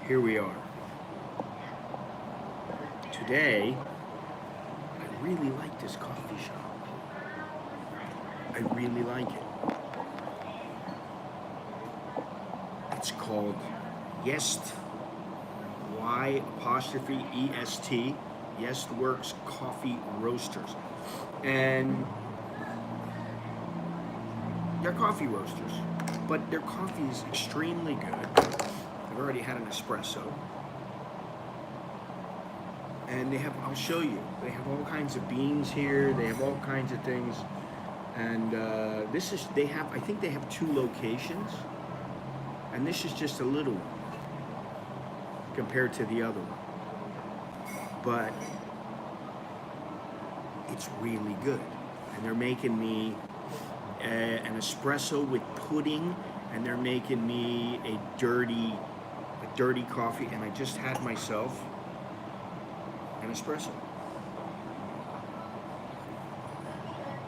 here we are. Today, I really like this coffee shop. I really like it. It's called Yest, Y apostrophe EST, Yest Works Coffee Roasters. And they're coffee roasters, but their coffee is extremely good. I've already had an espresso. And they have, I'll show you, they have all kinds of beans here, they have all kinds of things. And this is, they have, I think they have 2 locations. And this is just a little one compared to the other one. But it's really good. And they're making me an espresso with pudding, and they're making me a dirty coffee, and I just had myself an espresso.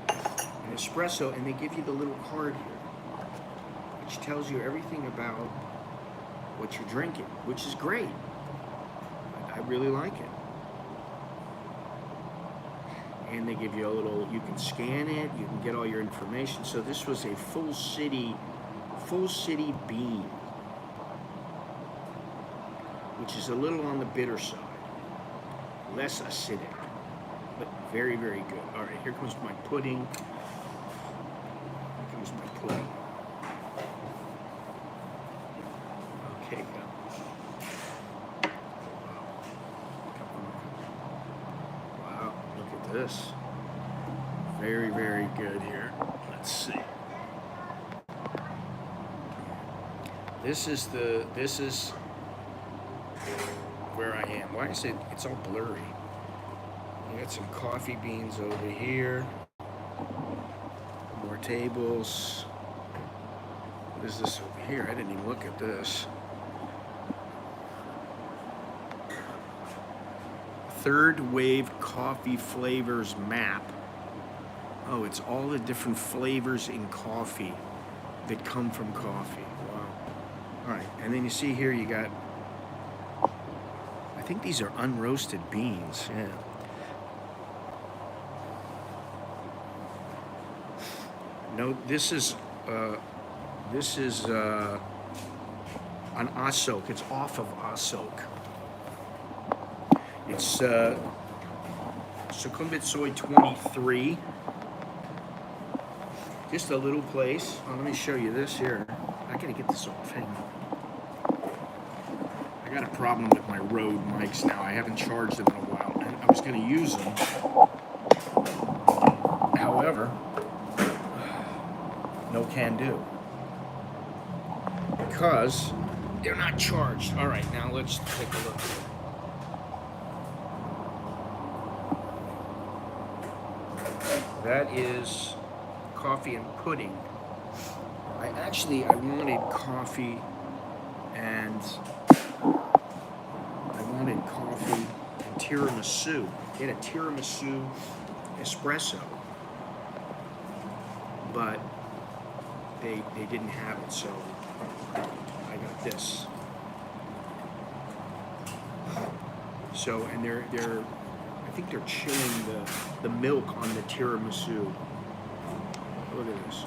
An espresso, and they give you the little card here, which tells you everything about what you're drinking, which is great. I really like it. And they give you a little, you can scan it, you can get all your information. So this was a full city bean, which is a little on the bitter side, less acidic, but very, very good. All right, here comes my pudding. Here comes my pudding. Okay, wow, look at this. Very, very good here. Let's see. This is where I am. Why is it, it's all blurry. You got some coffee beans over here. More tables. What is this over here? I didn't even look at this. Third wave coffee flavors map. Oh, it's all the different flavors in coffee that come from coffee. Wow. All right, and then you see here you got, I think these are unroasted beans, yeah. No, this is an Asok. It's off of Asok. It's Sukhumvit Soy 23. Just a little place. Oh, let me show you this here. I gotta get this off. Hang on. I got a problem with my Rode mics now. I haven't charged them in a while, and I was gonna use them. However, no can do. Because they're not charged. All right, now let's take a look. That is coffee and pudding. I wanted coffee and tiramisu. They had a tiramisu espresso, but they didn't have it, so I got this. So, and they're I think they're chilling the milk on the tiramisu. Look at this.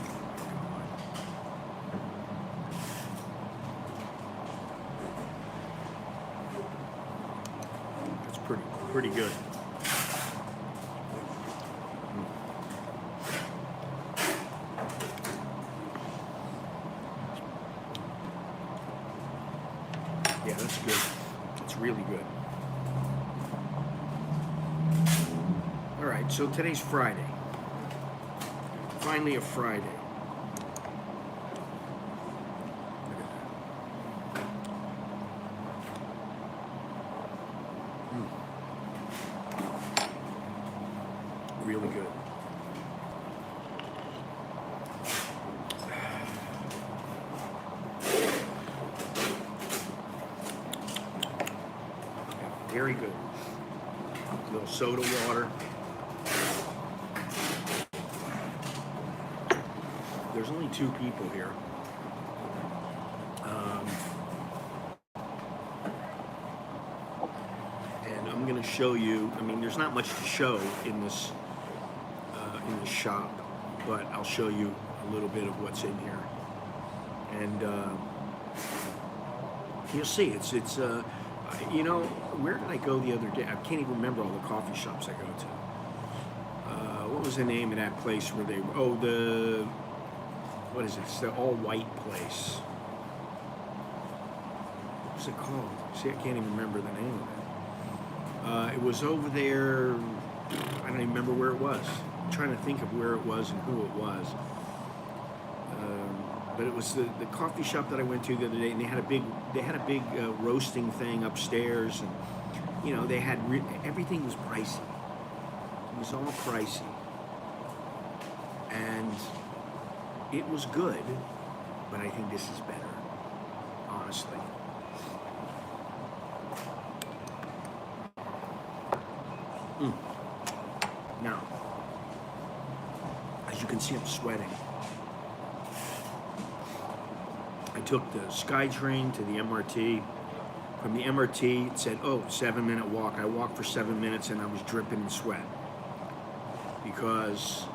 That's pretty good. Yeah, that's good. It's really good. All right, so today's Friday. Finally a Friday. Really good. Very good. A little soda water. There's only 2 people here. to show you. I mean, there's not much to show in this shop, but I'll show you a little bit of what's in here, and you'll see. It's you know, where did I go the other day? I can't even remember all the coffee shops I go to. What was the name of that place where they? Oh, what is it? It's the all-white place. What's it called? See, I can't even remember the name of it. It was over there. I don't even remember where it was. I'm trying to think of where it was and who it was. But it was the coffee shop that I went to the other day, and they had a big roasting thing upstairs, and you know, they had everything was pricey. It was all pricey, and it was good, but I think this is better, honestly. Now, as you can see, I'm sweating. I took the SkyTrain to the MRT. From the MRT, it said, oh, 7-minute walk. I walked for 7 minutes and I was dripping in sweat because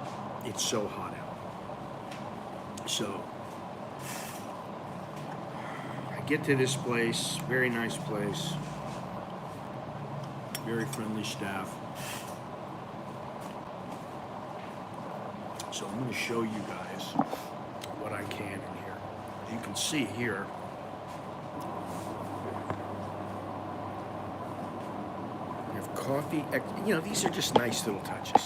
it's so hot out. So, I get to this place, very nice place, very friendly staff. So I'm going to show you guys what I can in here. As you can see here, we have coffee. You know, these are just nice little touches.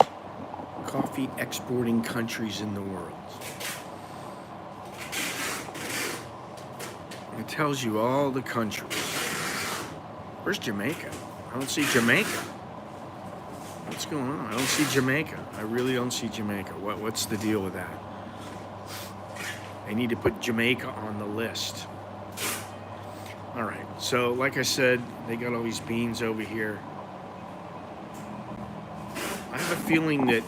Coffee exporting countries in the world. It tells you all the countries. Where's Jamaica? I don't see Jamaica. What's going on? I don't see Jamaica. I really don't see Jamaica. What's the deal with that? I need to put Jamaica on the list. All right. So, like I said, they got all these beans over here. I have a feeling that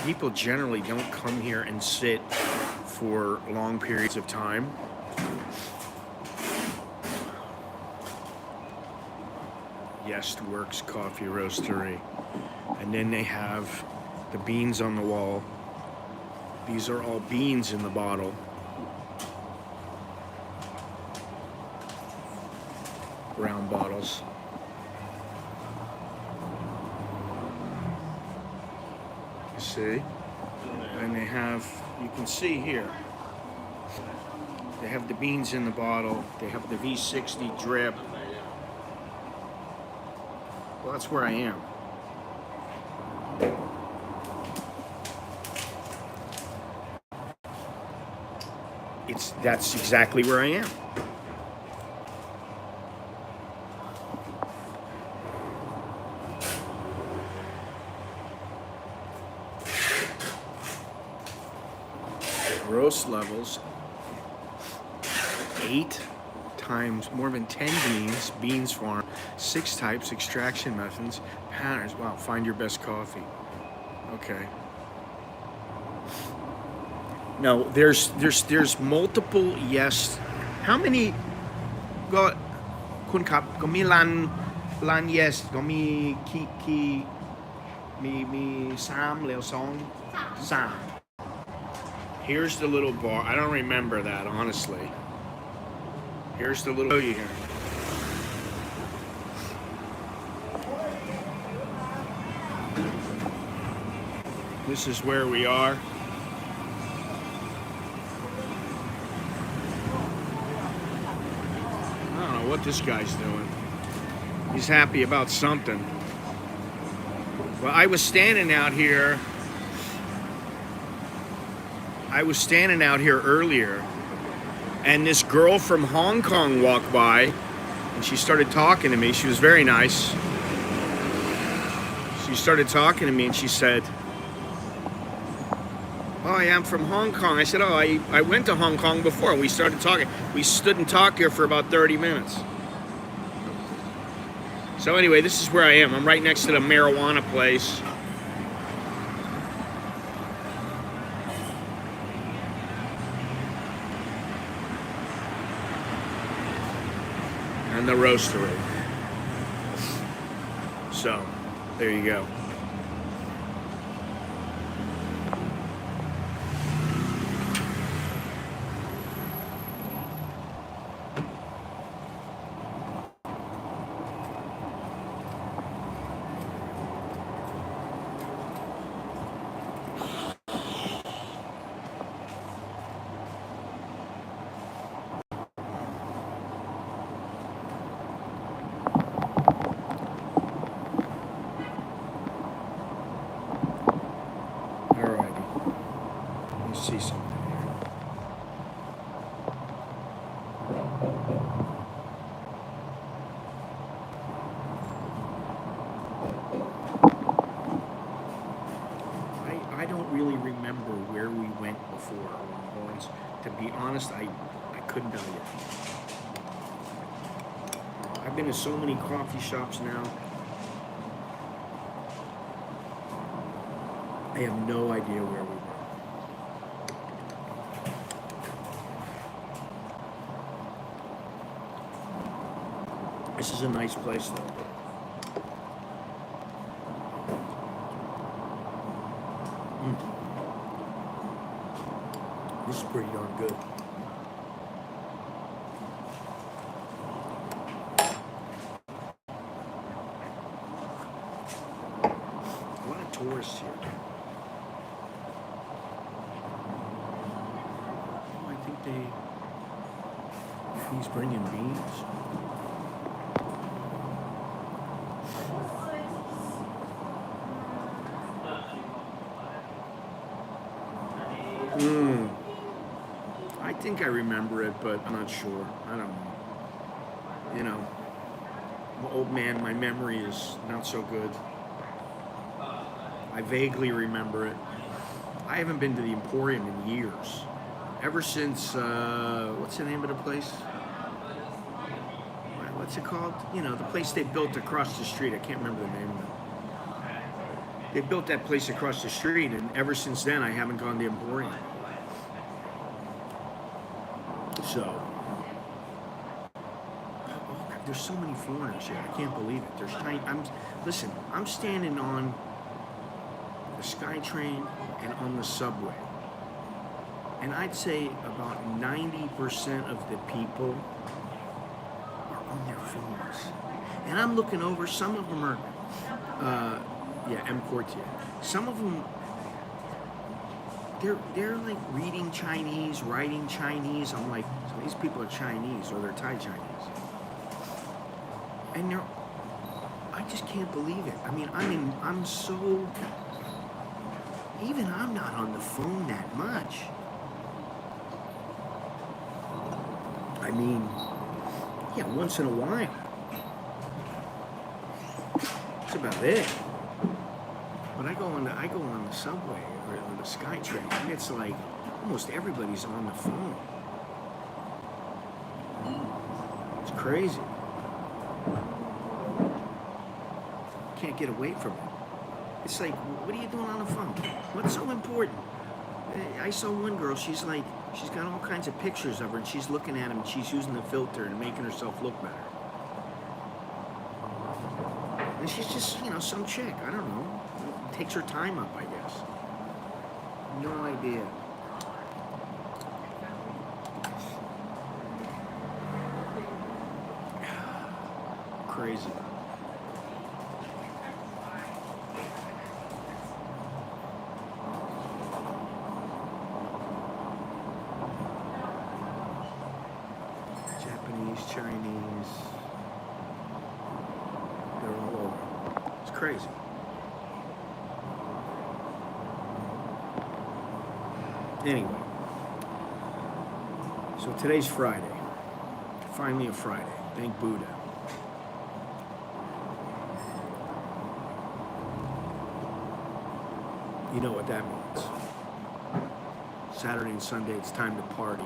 people generally don't come here and sit for long periods of time. Yes Works Coffee Roastery. And then they have the beans on the wall. These are all beans in the bottle. Round bottles. You see? And they have, you can see here, they have the beans in the bottle. They have the V60 drip. Well, that's where I am. That's exactly where I am. Roast levels, 8 times more than 10 beans farm, 6 types, extraction methods, patterns. Wow, find your best coffee. Okay. No, there's multiple yes. How many go kun kap go mi lan yes go mi ki mi sam leo song sam. Here's the little bar. I don't remember that, honestly. Here's the little show you here. This is where we are. I don't know what this guy's doing. He's happy about something. Well, I was standing out here earlier, and this girl from Hong Kong walked by, and she started talking to me. She was very nice. She started talking to me, and she said, "Oh, I am from Hong Kong." I said, "Oh, I went to Hong Kong before." And we started talking. We stood and talked here for about 30 minutes. So anyway, this is where I am. I'm right next to the marijuana place. And the roastery. So, there you go. See something here. I don't really remember where we went before Longhorns. To be honest, I couldn't tell you. I've been to so many coffee shops now. I have no idea where we were. This is a nice place, though. This is pretty darn good. A lot of tourists here. Oh, I think he's bringing beans. I think I remember it, but I'm not sure. I don't know. You know, I'm an old man, my memory is not so good. I vaguely remember it. I haven't been to the Emporium in years. Ever since, what's the name of the place? What's it called? You know, the place they built across the street. I can't remember the name of it. They built that place across the street, and ever since then, I haven't gone to the Emporium. So, there's so many foreigners here. I can't believe it. There's tiny. Listen. I'm standing on the SkyTrain and on the subway, and I'd say about 90% of the people are on their phones. And I'm looking over. Some of them are, M. Courtier. Some of them. They're like reading Chinese, writing Chinese. I'm like, so these people are Chinese or they're Thai Chinese. And I just can't believe it. I mean, I'm so, even I'm not on the phone that much. I mean, yeah, once in a while. That's about it. But I go on the subway or on the SkyTrain, and it's like almost everybody's on the phone. It's crazy. Can't get away from it. It's like, what are you doing on the phone? What's so important? I saw one girl, she's got all kinds of pictures of her, and she's looking at them, and she's using the filter and making herself look better. And she's just, some chick, I don't know. Takes her time up, I guess. No idea. Crazy. Japanese, Chinese. They're all over. It's crazy. Anyway, so today's Friday. Finally a Friday. Thank Buddha. You know what that means. Saturday and Sunday, it's time to party.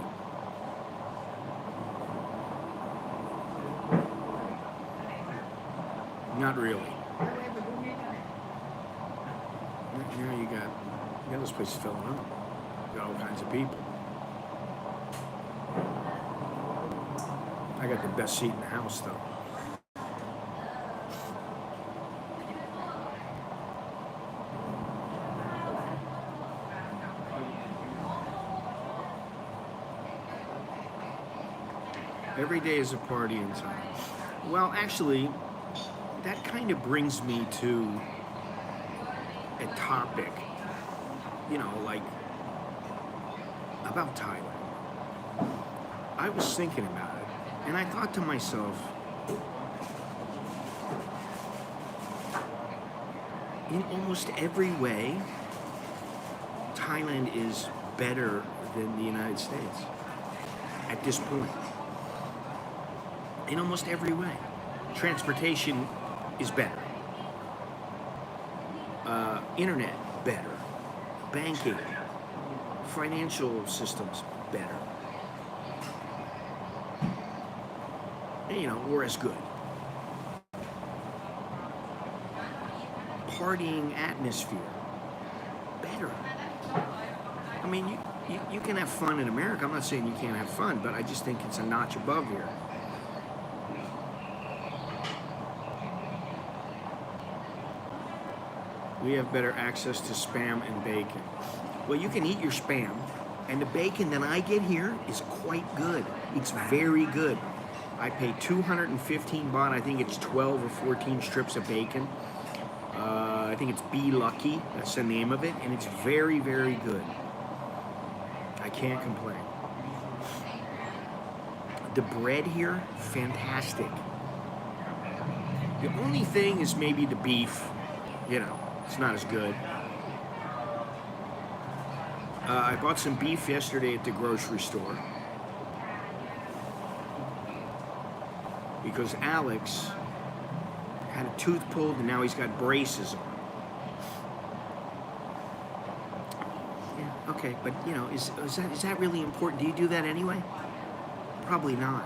Not really. Now you got this place filling up. Got all kinds of people. I got the best seat in the house, though. Every day is a party in Thailand. Well, actually, that kind of brings me to a topic, like about Thailand. I was thinking about it, and I thought to myself, in almost every way, Thailand is better than the United States at this point. In almost every way. Transportation is better. Internet, better. Banking, financial systems, better. We're as good. Partying atmosphere, better. I mean, you can have fun in America. I'm not saying you can't have fun, but I just think it's a notch above here. We have better access to Spam and bacon. Well, you can eat your Spam, and the bacon that I get here is quite good. It's very good. I pay 215 baht. I think it's 12 or 14 strips of bacon. I think it's Be Lucky. That's the name of it, and it's very, very good. I can't complain. The bread here, fantastic. The only thing is maybe the beef. It's not as good. I bought some beef yesterday at the grocery store because Alex had a tooth pulled and now he's got braces on. Yeah, okay, but is that really important? Do you do that anyway? Probably not.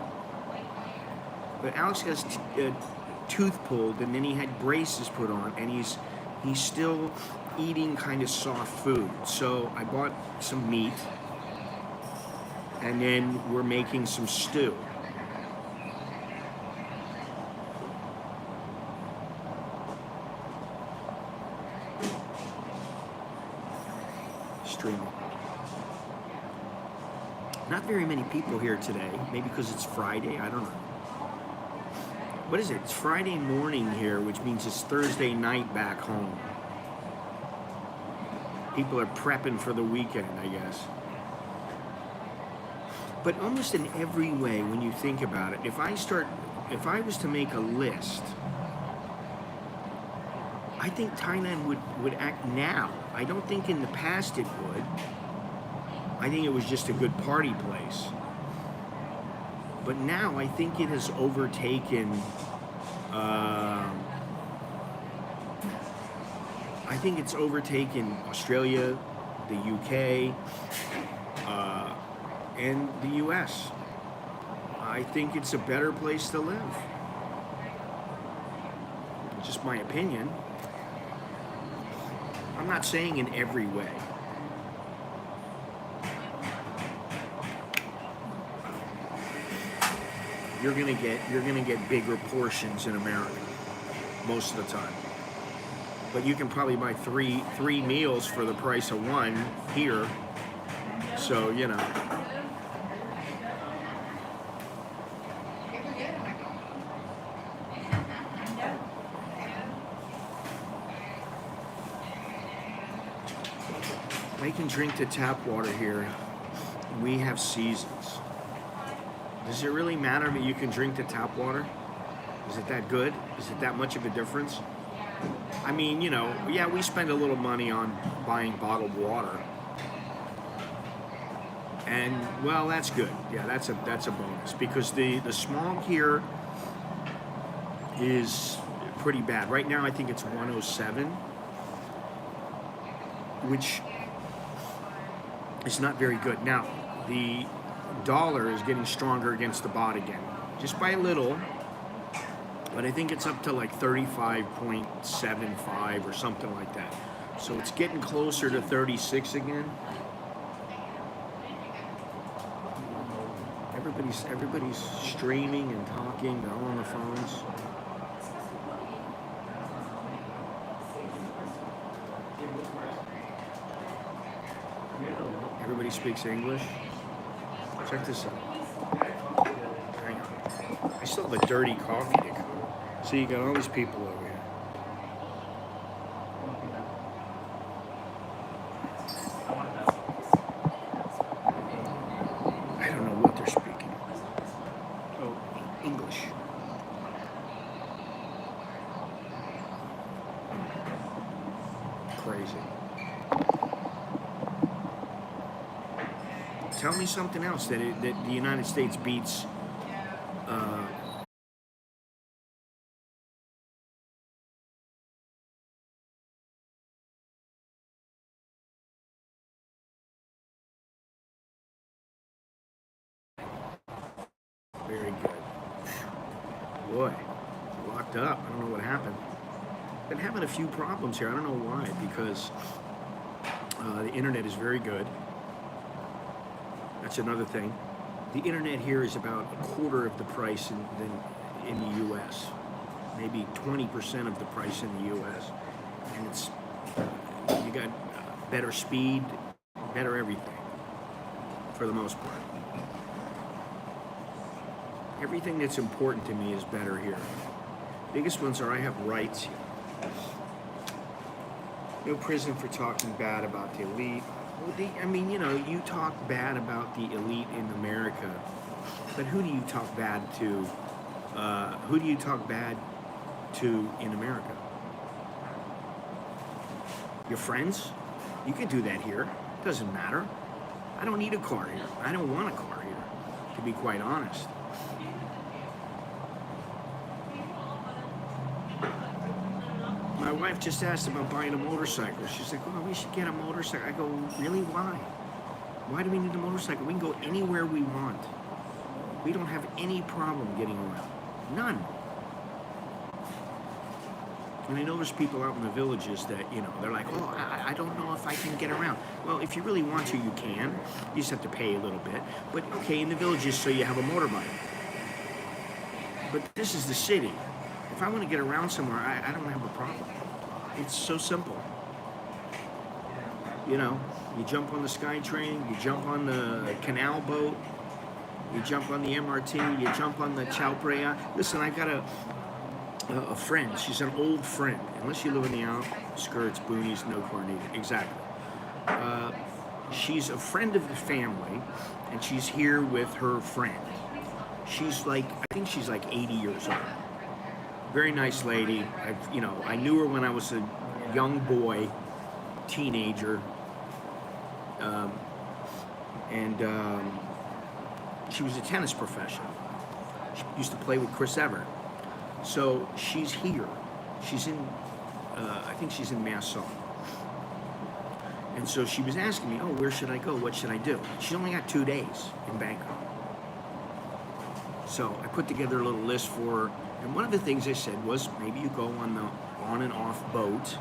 But Alex has a tooth pulled and then he had braces put on, and he's still eating kind of soft food. So I bought some meat, and then we're making some stew. Streaming. Not very many people here today, maybe because it's Friday, I don't know. What is it? It's Friday morning here, which means it's Thursday night back home. People are prepping for the weekend, I guess. But almost in every way, when you think about it, if I was to make a list, I think Thailand would act now. I don't think in the past it would. I think it was just a good party place. But now I think it has overtaken, Australia, the UK, and the US. I think it's a better place to live. Just my opinion. I'm not saying in every way. You're gonna get bigger portions in America most of the time. But you can probably buy three meals for the price of one here. So, They can drink the tap water here. We have seasons. Does it really matter that you can drink the tap water? Is it that good? Is it that much of a difference? I mean, yeah, we spend a little money on buying bottled water. And, well, that's good. Yeah, that's a bonus. Because the smog here is pretty bad. Right now, I think it's 107, which is not very good. Now, the dollar is getting stronger against the baht again, just by a little, but I think it's up to like 35.75 or something like that. So it's getting closer to 36 again. Everybody's streaming and talking. They're all on the phones. Everybody speaks English. Check this out. Hang on. I still have a dirty coffee to come. So you got all these people over here. I don't know what they're speaking. Oh, English. Crazy. Tell me something else that the United States beats. Very good. Boy, locked up. I don't know what happened. Been having a few problems here. I don't know why, because the internet is very good. That's another thing. The internet here is about a quarter of the price than in the U.S. Maybe 20% of the price in the U.S. And it's you got better speed, better everything, for the most part. Everything that's important to me is better here. Biggest ones are I have rights here. No prison for talking bad about the elite. Well, I mean, you know, you talk bad about the elite in America, but who do you talk bad to? Who do you talk bad to in America? Your friends? You can do that here. Doesn't matter. I don't need a car here. I don't want a car here, to be quite honest. My wife just asked about buying a motorcycle. She's like, "Oh, we should get a motorcycle." I go, "Really? Why? Why do we need a motorcycle? We can go anywhere we want. We don't have any problem getting around. None." And I know there's people out in the villages that, you know, they're like, "Oh, I don't know if I can get around." Well, if you really want to, you can. You just have to pay a little bit. But okay, in the villages, so you have a motorbike. But this is the city. If I want to get around somewhere, I don't have a problem. It's so simple. You know, you jump on the SkyTrain, you jump on the canal boat, you jump on the MRT, you jump on the Chao Phraya. Listen, I got a friend. She's an old friend. Unless you live in the outskirts, boonies, no car needed. Exactly. She's a friend of the family, and she's here with her friend. She's like, I think she's like 80 years old. Very nice lady. I knew her when I was a young boy, teenager, and she was a tennis professional. She used to play with Chris Evert. So she's here. She's in, I think she's in Massau. And so she was asking me, "Oh, where should I go? What should I do?" She only got 2 days in Bangkok. So I put together a little list for her. And one of the things I said was, maybe you go on the on and off boat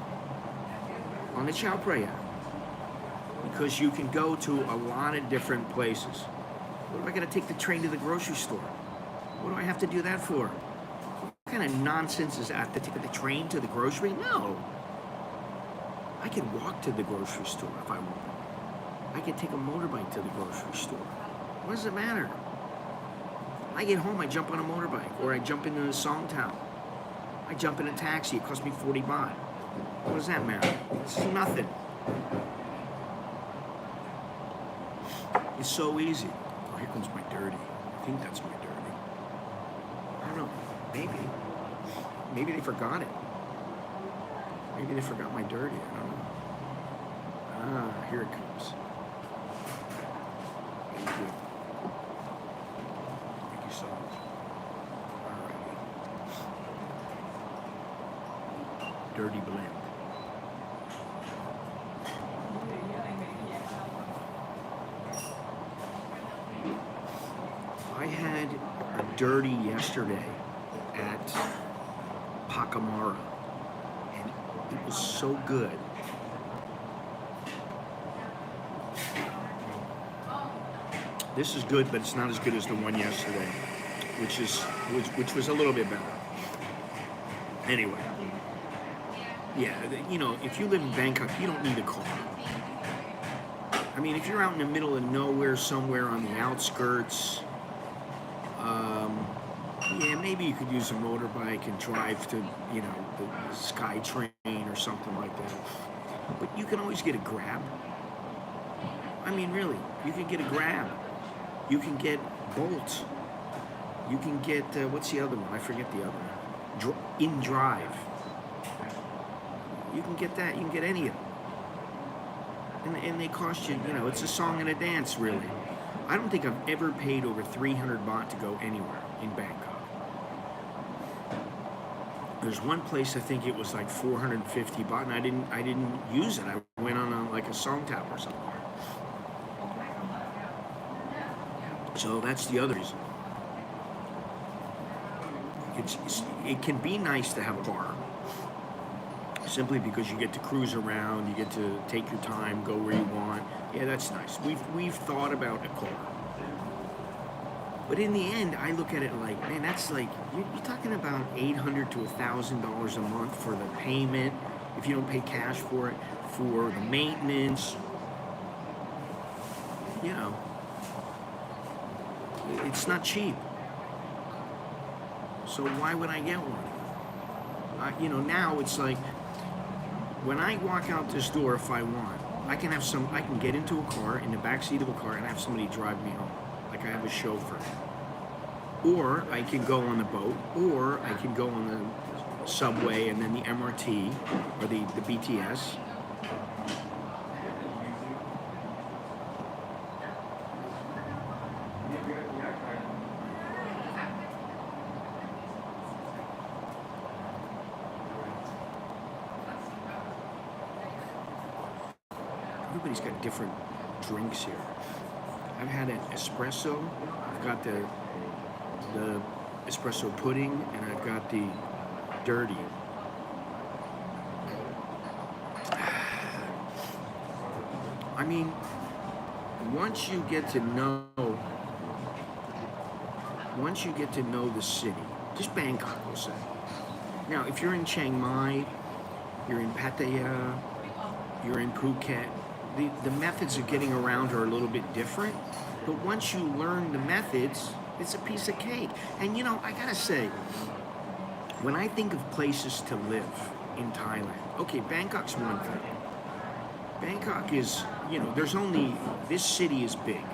on the Chao Phraya, because you can go to a lot of different places. What am I going to take the train to the grocery store? What do I have to do that for? What kind of nonsense is that, to take the train to the grocery? No. I can walk to the grocery store if I want. I can take a motorbike to the grocery store. What does it matter? I get home, I jump on a motorbike, or I jump into a song town. I jump in a taxi, it costs me 40 baht. What does that matter? It's nothing. It's so easy. Oh, here comes my dirty. I think that's my dirty. I don't know. Maybe. Maybe they forgot it. Maybe they forgot my dirty. I don't know. Ah, here it comes. Thank you. So, alrighty. Dirty blend. I had a dirty yesterday at Pacamara, and it was so good. This is good, but it's not as good as the one yesterday, which was a little bit better. Anyway, yeah, you know, if you live in Bangkok, you don't need a car. I mean, if you're out in the middle of nowhere, somewhere on the outskirts, Yeah, maybe you could use a motorbike and drive to, you know, the Sky Train or something like that. But you can always get a Grab. I mean, really, you can get a Grab. You can get Bolt. You can get, what's the other one? I forget the other one. InDrive. You can get that. You can get any of them. And they cost you, you know, it's a song and a dance, really. I don't think I've ever paid over 300 baht to go anywhere in Bangkok. There's one place I think it was like 450 baht, and I didn't use it. I went on like a song tap or something. So that's the other reason. It can be nice to have a car, simply because you get to cruise around, you get to take your time, go where you want. Yeah, that's nice. We've thought about a car. But in the end, I look at it like, man, that's like, you're talking about $800 to $1,000 a month for the payment, if you don't pay cash for it, for the maintenance. You know, it's not cheap. So why would I get one? You know, now it's like, when I walk out this door, if I want, I can get into a car, in the back seat of a car, and have somebody drive me home. Like I have a chauffeur. Or I can go on the boat, or I can go on the subway and then the MRT, or the BTS. Everybody's got different drinks here. I've had an espresso. I've got the espresso pudding, and I've got the dirty. I mean, once you get to know the city, just Bangkok, we'll say. Now, if you're in Chiang Mai, you're in Pattaya, you're in Phuket, the methods of getting around are a little bit different, but once you learn the methods, it's a piece of cake. And you know, I gotta say, when I think of places to live in Thailand, okay, Bangkok's one thing. Bangkok is, you know, this city is big.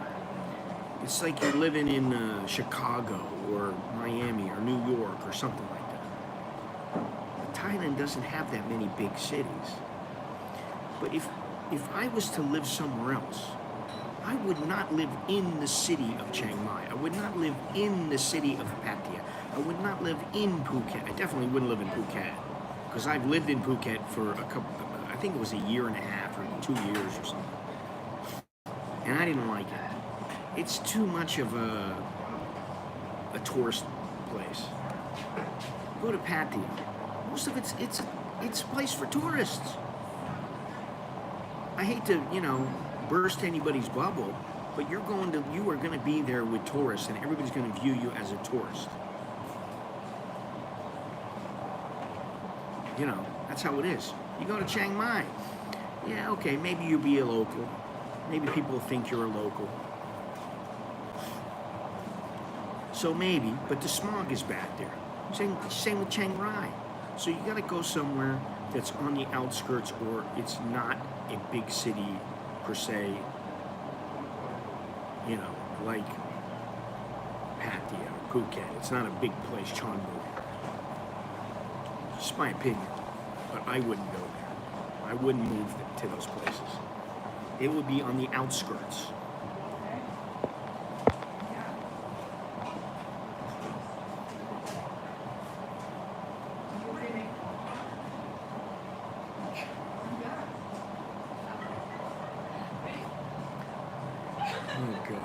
It's like you're living in Chicago or Miami or New York or something like that. But Thailand doesn't have that many big cities. But if I was to live somewhere else, I would not live in the city of Chiang Mai. I would not live in the city of Pattaya. I would not live in Phuket. I definitely wouldn't live in Phuket, because I've lived in Phuket for I think it was a year and a half or 2 years or something. And I didn't like it. It's too much of a tourist place. Go to Pattaya. Most of it's a place for tourists. I hate to, you know, burst anybody's bubble, but you are going to be there with tourists, and everybody's going to view you as a tourist. You know, that's how it is. You go to Chiang Mai, yeah, okay, maybe you'll be a local. Maybe people think you're a local. So maybe, but the smog is bad there. Same with Chiang Rai. So you got to go somewhere that's on the outskirts, or it's not a big city per se, you know, like Pattaya or Phuket. It's not a big place, Chonburi. Just my opinion, but I wouldn't go there. I wouldn't move to those places. It would be on the outskirts. Oh, God.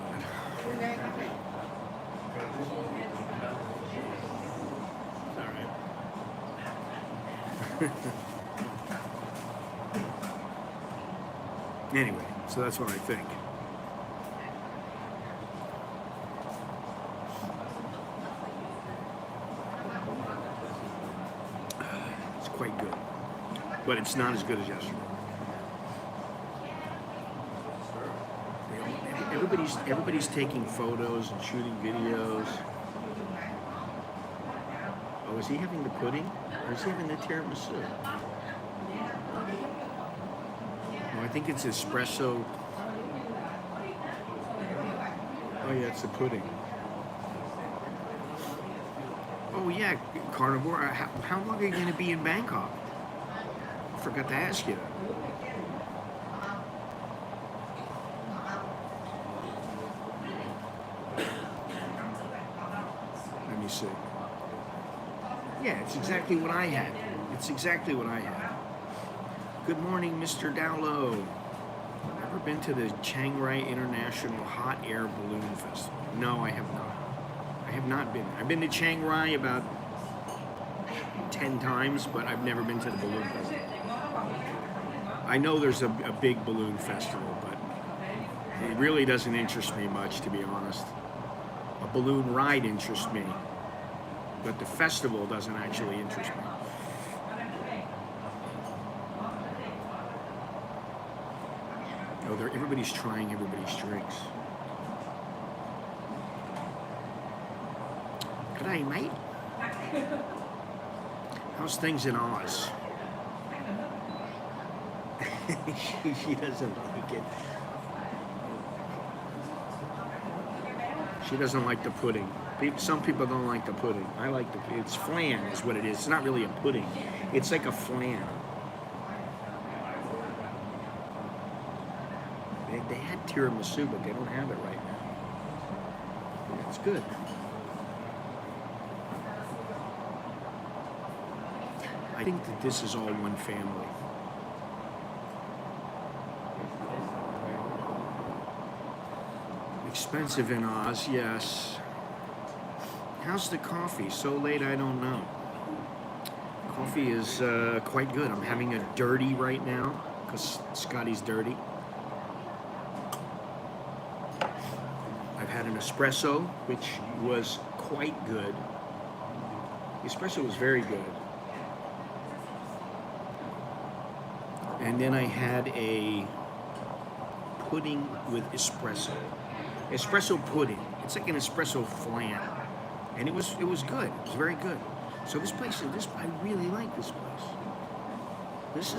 All right. Anyway, so that's what I think. It's quite good, but it's not as good as yesterday. Everybody's taking photos and shooting videos. Oh, is he having the pudding? Or is he having the tiramisu? No, I think it's espresso. Oh yeah, it's the pudding. Oh yeah, carnivore. How long are you going to be in Bangkok? I forgot to ask you. Let me see. Yeah, it's exactly what I had. It's exactly what I had. Good morning, Mr. Dowlow. Ever been to the Chiang Rai International Hot Air Balloon Festival? No, I have not. I have not been. I've been to Chiang Rai about 10 times, but I've never been to the balloon festival. I know there's a big balloon festival, but it really doesn't interest me much, to be honest. A balloon ride interests me, but the festival doesn't actually interest me. Oh, everybody's trying everybody's drinks. G'day, mate. How's things in Oz? she doesn't like it. She doesn't like the pudding. Some people don't like the pudding. I like it's flan is what it is. It's not really a pudding. It's like a flan. They had tiramisu, but they don't have it right now. It's good. I think that this is all one family. Expensive in Oz, yes. How's the coffee? So late, I don't know. Coffee is quite good. I'm having a dirty right now because Scotty's dirty. I've had an espresso, which was quite good. The espresso was very good. And then I had a pudding with espresso. Espresso pudding. It's like an espresso flan. And it was good. It was very good. So I really like this place. This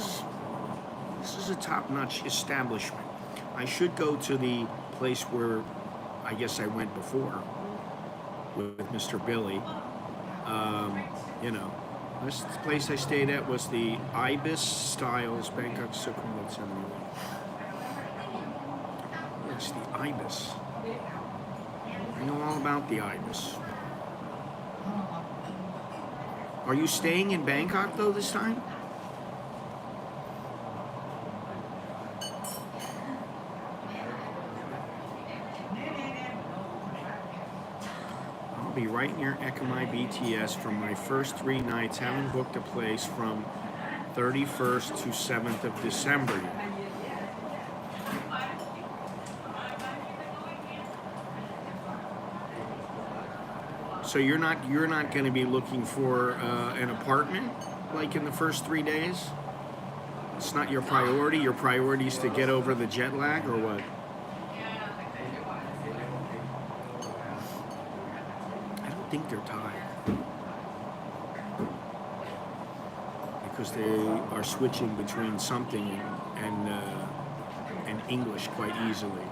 is a top-notch establishment. I should go to the place where I guess I went before with Mr. Billy. This place I stayed at was the Ibis Styles Bangkok Sukhumvit 71. It's the Ibis. I know all about the Ibis. Are you staying in Bangkok though this time? I'll be right near Ekamai BTS from my first 3 nights, having booked a place from 31st to 7th of December. So you're not going to be looking for an apartment like in the first 3 days? It's not your priority. Your priority is to get over the jet lag, or what? I don't think they're Thai, because they are switching between something and English quite easily.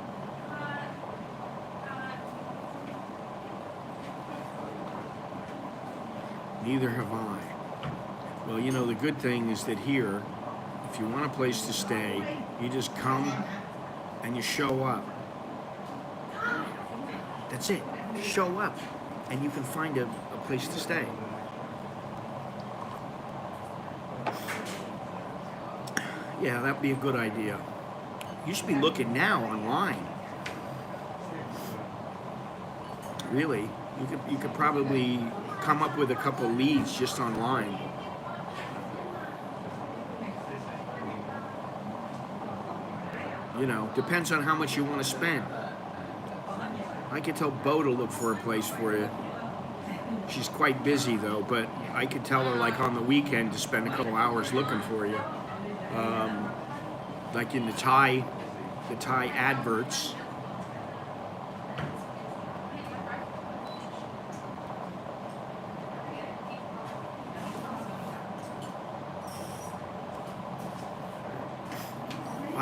Neither have I. Well, the good thing is that here, if you want a place to stay, you just come and you show up. That's it. Show up, and you can find a place to stay. Yeah, that'd be a good idea. You should be looking now online. Really, you could probably come up with a couple leads just online. Depends on how much you want to spend. I could tell Bo to look for a place for you. She's quite busy though, but I could tell her like on the weekend to spend a couple hours looking for you. Like in the Thai adverts.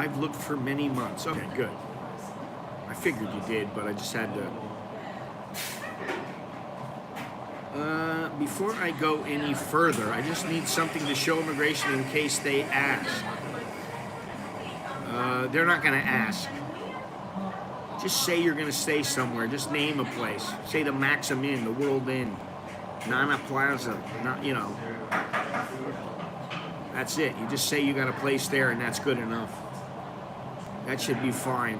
I've looked for many months. Okay, good. I figured you did, but I just had to. Before I go any further, I just need something to show immigration in case they ask. They're not going to ask. Just say you're going to stay somewhere. Just name a place. Say the Maxim Inn, the World Inn, Nana Plaza. Not, you know. That's it. You just say you got a place there, and that's good enough. That should be fine.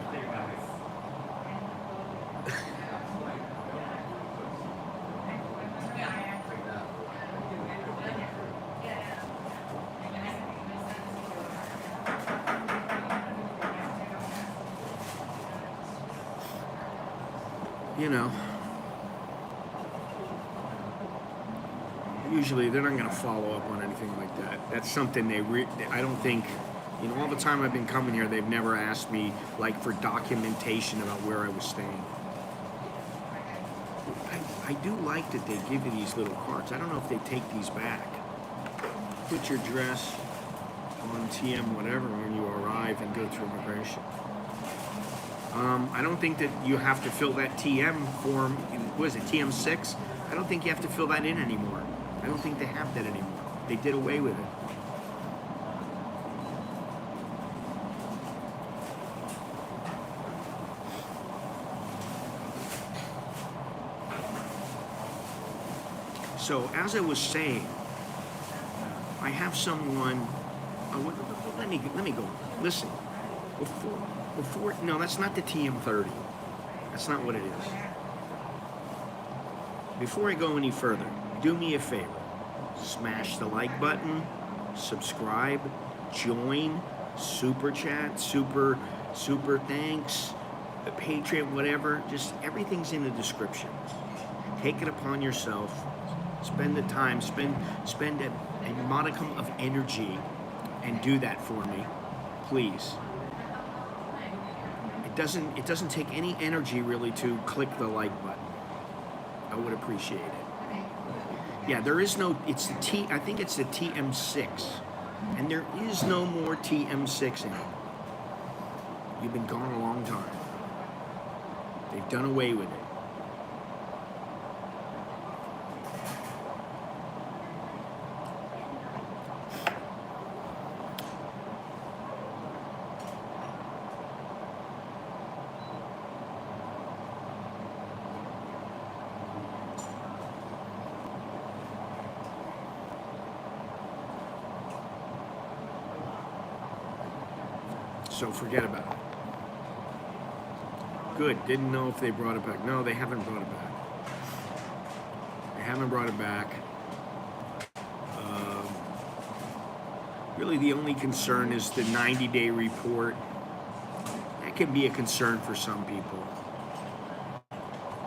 You know, usually they're not going to follow up on anything like that. That's something I don't think, you know, all the time I've been coming here, they've never asked me, like, for documentation about where I was staying. I do like that they give you these little cards. I don't know if they take these back. Put your address on TM whatever when you arrive and go through immigration. I don't think that you have to fill that TM form, what is it, TM6? I don't think you have to fill that in anymore. I don't think they have that anymore. They did away with it. So, as I was saying, I have someone, let me go, listen, before, no, that's not the TM30. That's not what it is. Before I go any further, do me a favor. Smash the like button, subscribe, join, super chat, super thanks, Patreon, whatever. Just everything's in the description. Take it upon yourself. Spend the time, spend a modicum of energy and do that for me, please. It doesn't take any energy really to click the like button. I would appreciate it. Yeah, there is no, I think it's the TM6. And there is no more TM6 in it. You've been gone a long time. They've done away with it. So forget about it. Good. Didn't know if they brought it back. No, they haven't brought it back. They haven't brought it back. Really, the only concern is the 90-day report. That can be a concern for some people.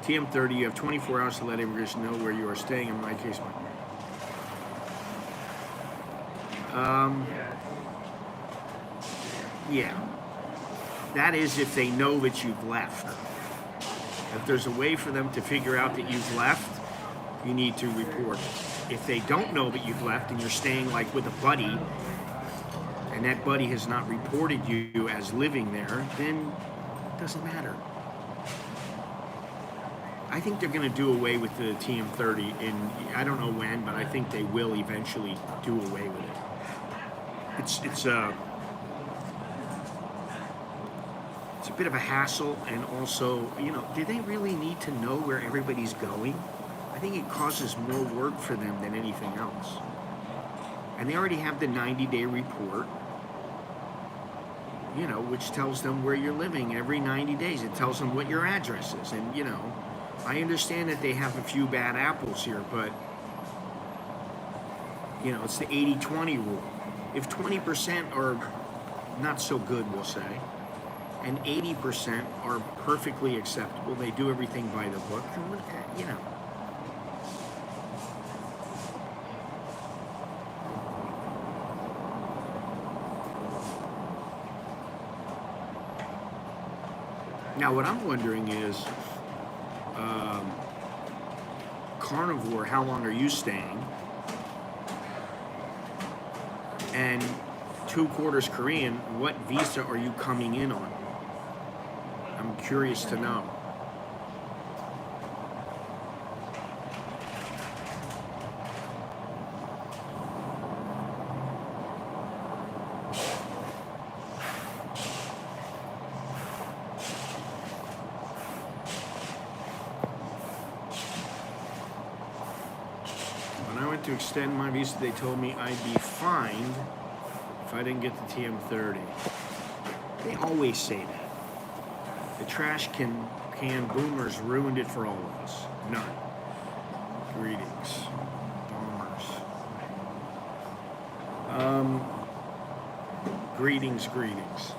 TM30, you have 24 hours to let immigration know where you are staying. In my case, yeah. That is if they know that you've left. If there's a way for them to figure out that you've left, you need to report it. If they don't know that you've left and you're staying like with a buddy, and that buddy has not reported you as living there, then it doesn't matter. I think they're going to do away with the TM30 in, I don't know when, but I think they will eventually do away with it. It's a bit of a hassle, and also, you know, do they really need to know where everybody's going? I think it causes more work for them than anything else. And they already have the 90-day report, you know, which tells them where you're living every 90 days. It tells them what your address is. And, you know, I understand that they have a few bad apples here, but, you know, it's the 80-20 rule. If 20% are not so good, we'll say, and 80% are perfectly acceptable, they do everything by the book, you know. Now, what I'm wondering is, Carnivore, how long are you staying? And 2/4 Korean, what visa are you coming in on? I'm curious to know. To extend my visa, they told me I'd be fined if I didn't get the TM30. They always say that. The trash can boomers ruined it for all of us. None. Greetings. Bombers. Greetings.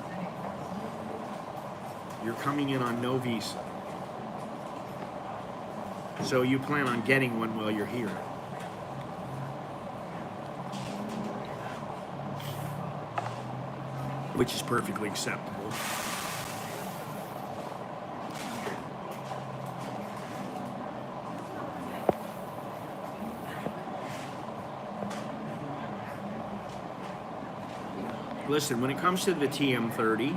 You're coming in on no visa. So you plan on getting one while you're here. Which is perfectly acceptable. Listen, when it comes to the TM30,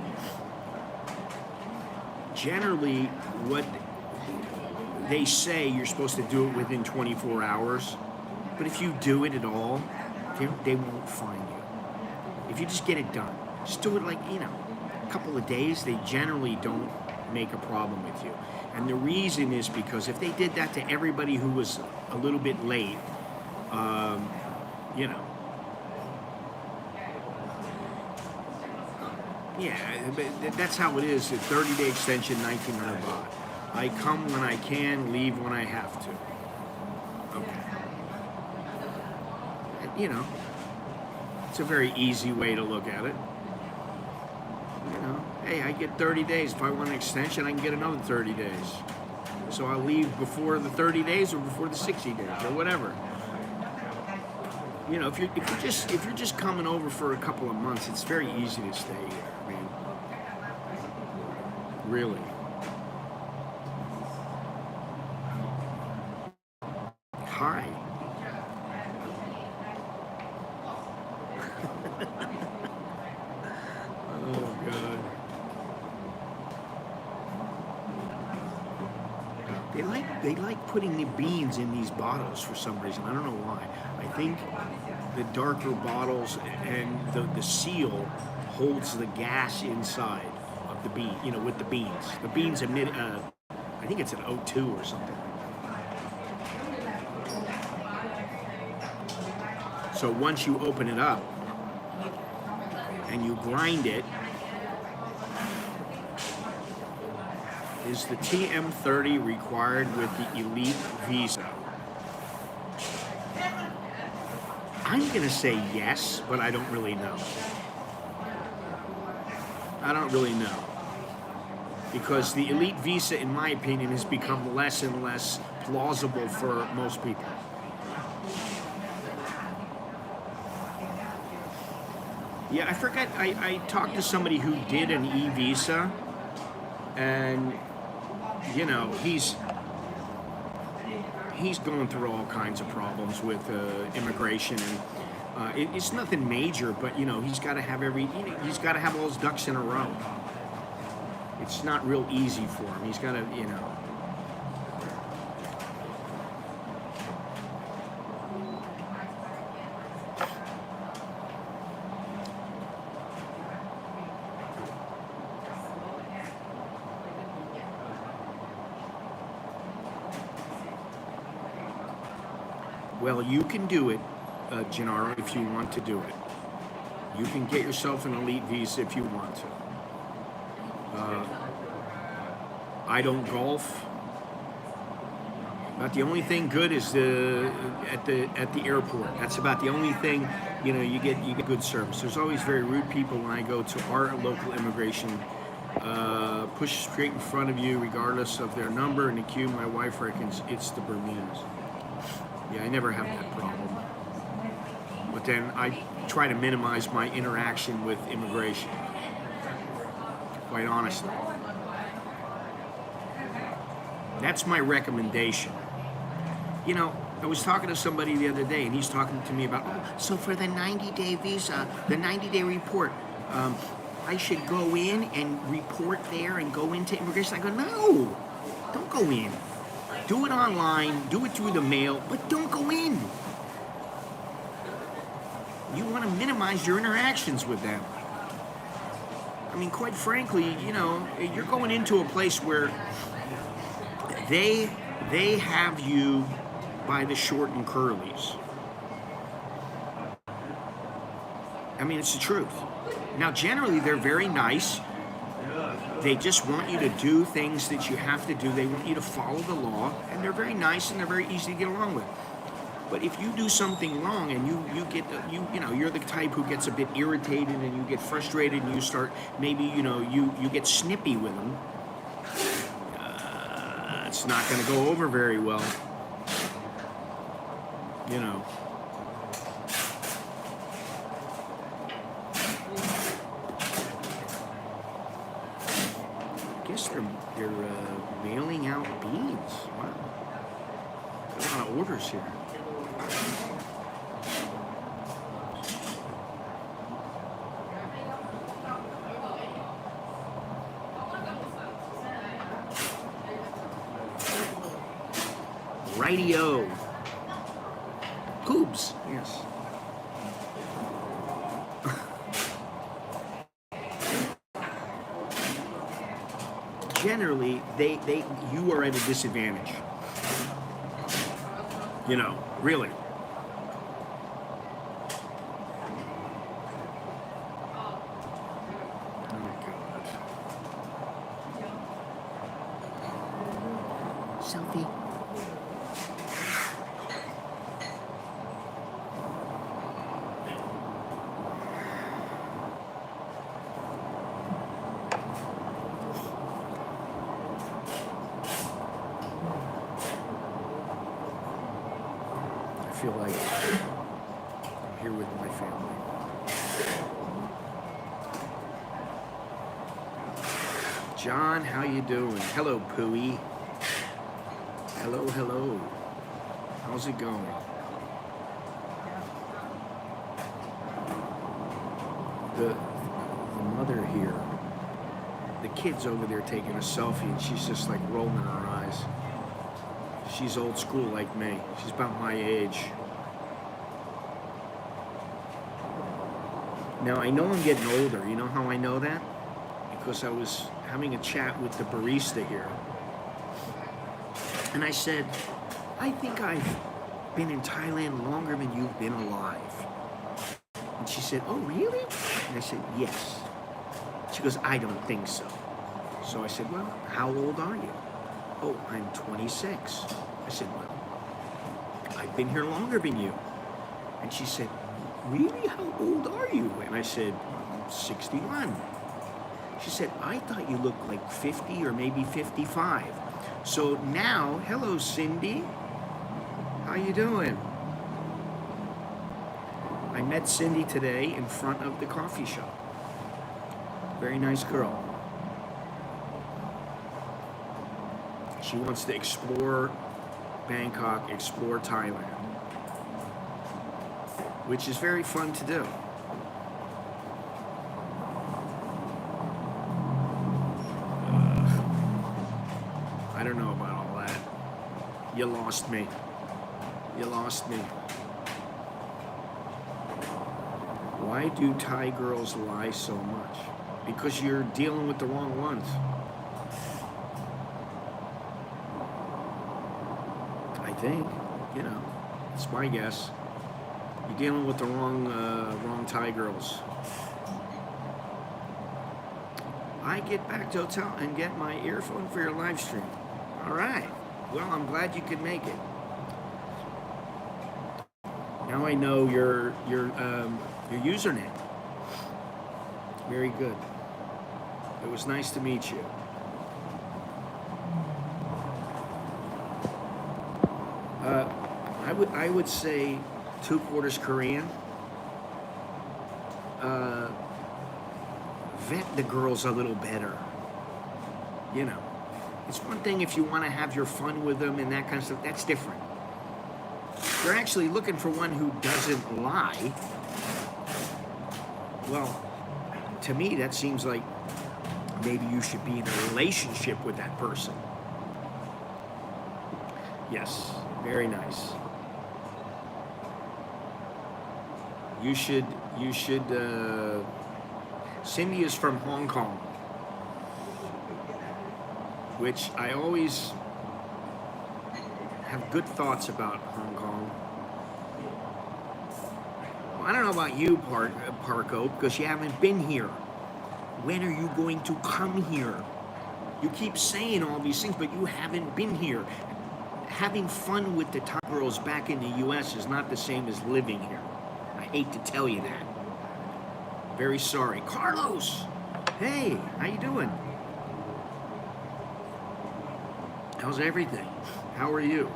generally what they say, you're supposed to do it within 24 hours, but if you do it at all, they won't find you. If you just get it done. Just do it like, a couple of days. They generally don't make a problem with you. And the reason is because if they did that to everybody who was a little bit late, that's how it is. A 30-day extension, 1,900 baht. I come when I can, leave when I have to. Okay. It's a very easy way to look at it. Hey, I get 30 days. If I want an extension, I can get another 30 days. So I'll leave before the 30 days or before the 60 days or whatever. If you're just coming over for a couple of months, it's very easy to stay here. I mean, really. Hi. Oh, God. They like putting the beans in these bottles for some reason. I don't know why. I think the darker bottles and the seal holds the gas inside of the bean, with the beans. The beans emit, I think it's an O2 or something. So once you open it up and you grind it, is the TM30 required with the Elite Visa? I'm going to say yes, but I don't really know. I don't really know. Because the Elite Visa, in my opinion, has become less and less plausible for most people. Yeah, I forgot, I talked to somebody who did an e-visa, and he's going through all kinds of problems with immigration, and it's nothing major, but he's got to have he's got to have all his ducks in a row. It's not real easy for him. He's got to, Well, you can do it, Gennaro, if you want to do it. You can get yourself an Elite Visa if you want to. I don't golf. About the only thing good is at the airport. That's about the only thing. You get good service. There's always very rude people when I go to our local immigration. Push straight in front of you, regardless of their number in the queue. My wife reckons it's the Burmese. Yeah, I never have that problem. But then I try to minimize my interaction with immigration. Quite honestly. That's my recommendation. I was talking to somebody the other day, and he's talking to me about, oh, so for the 90-day visa, the 90-day report, I should go in and report there and go into immigration. I go, no, don't go in. Do it online, do it through the mail, but don't go in. You want to minimize your interactions with them. I mean, quite frankly, you know, you're going into a place where they have you by the short and curlies. I mean, it's the truth. Now, generally, they're very nice. They just want you to do things that you have to do. They want you to follow the law, and they're very nice and they're very easy to get along with. But if you do something wrong and you know, you're the type who gets a bit irritated and you get frustrated and you start, maybe, you know, you get snippy with them, it's not going to go over very well. You know. I guess they're mailing out beans. Wow. Got a lot of orders here. Radio. Coobs, yes. Generally, you are at a disadvantage. You know, really. Oh my God. Selfie. I feel like I'm here with my family. John, how you doing? Hello, Pooey. Hello, hello. How's it going? The mother here, the kid's over there taking a selfie, and she's just like rolling her eyes. She's old school like me. She's about my age. Now, I know I'm getting older. You know how I know that? Because I was having a chat with the barista here. And I said, I think I've been in Thailand longer than you've been alive. And she said, oh, really? And I said, yes. She goes, I don't think so. So I said, well, how old are you? Oh, I'm 26. I said, well, I've been here longer than you. And she said, really? How old are you? And I said, 61. She said, I thought you looked like 50 or maybe 55. So now, hello, Cindy. How you doing? I met Cindy today in front of the coffee shop. Very nice girl. She wants to explore Bangkok, explore Thailand, which is very fun to do. I don't know about all that. You lost me. You lost me. Why do Thai girls lie so much? Because you're dealing with the wrong ones. I think, you know, it's my guess. You're dealing with the wrong Thai girls. I get back to hotel and get my earphone for your live stream. All right. Well, I'm glad you could make it. Now I know your username. Very good. It was nice to meet you. I would say 2/4 Korean. Vet the girls a little better. You know, it's one thing if you want to have your fun with them and that kind of stuff. That's different. you're actually looking for one who doesn't lie, well, to me, that seems like maybe you should be in a relationship with that person. Yes, very nice. You should, Cindy is from Hong Kong, which I always have good thoughts about Hong Kong. Well, I don't know about you, Parko, because you haven't been here. When are you going to come here? You keep saying all these things, but you haven't been here. Having fun with the top girls back in the US is not the same as living here. I hate to tell you that. Very sorry. Carlos! Hey, how you doing? How's everything? How are you?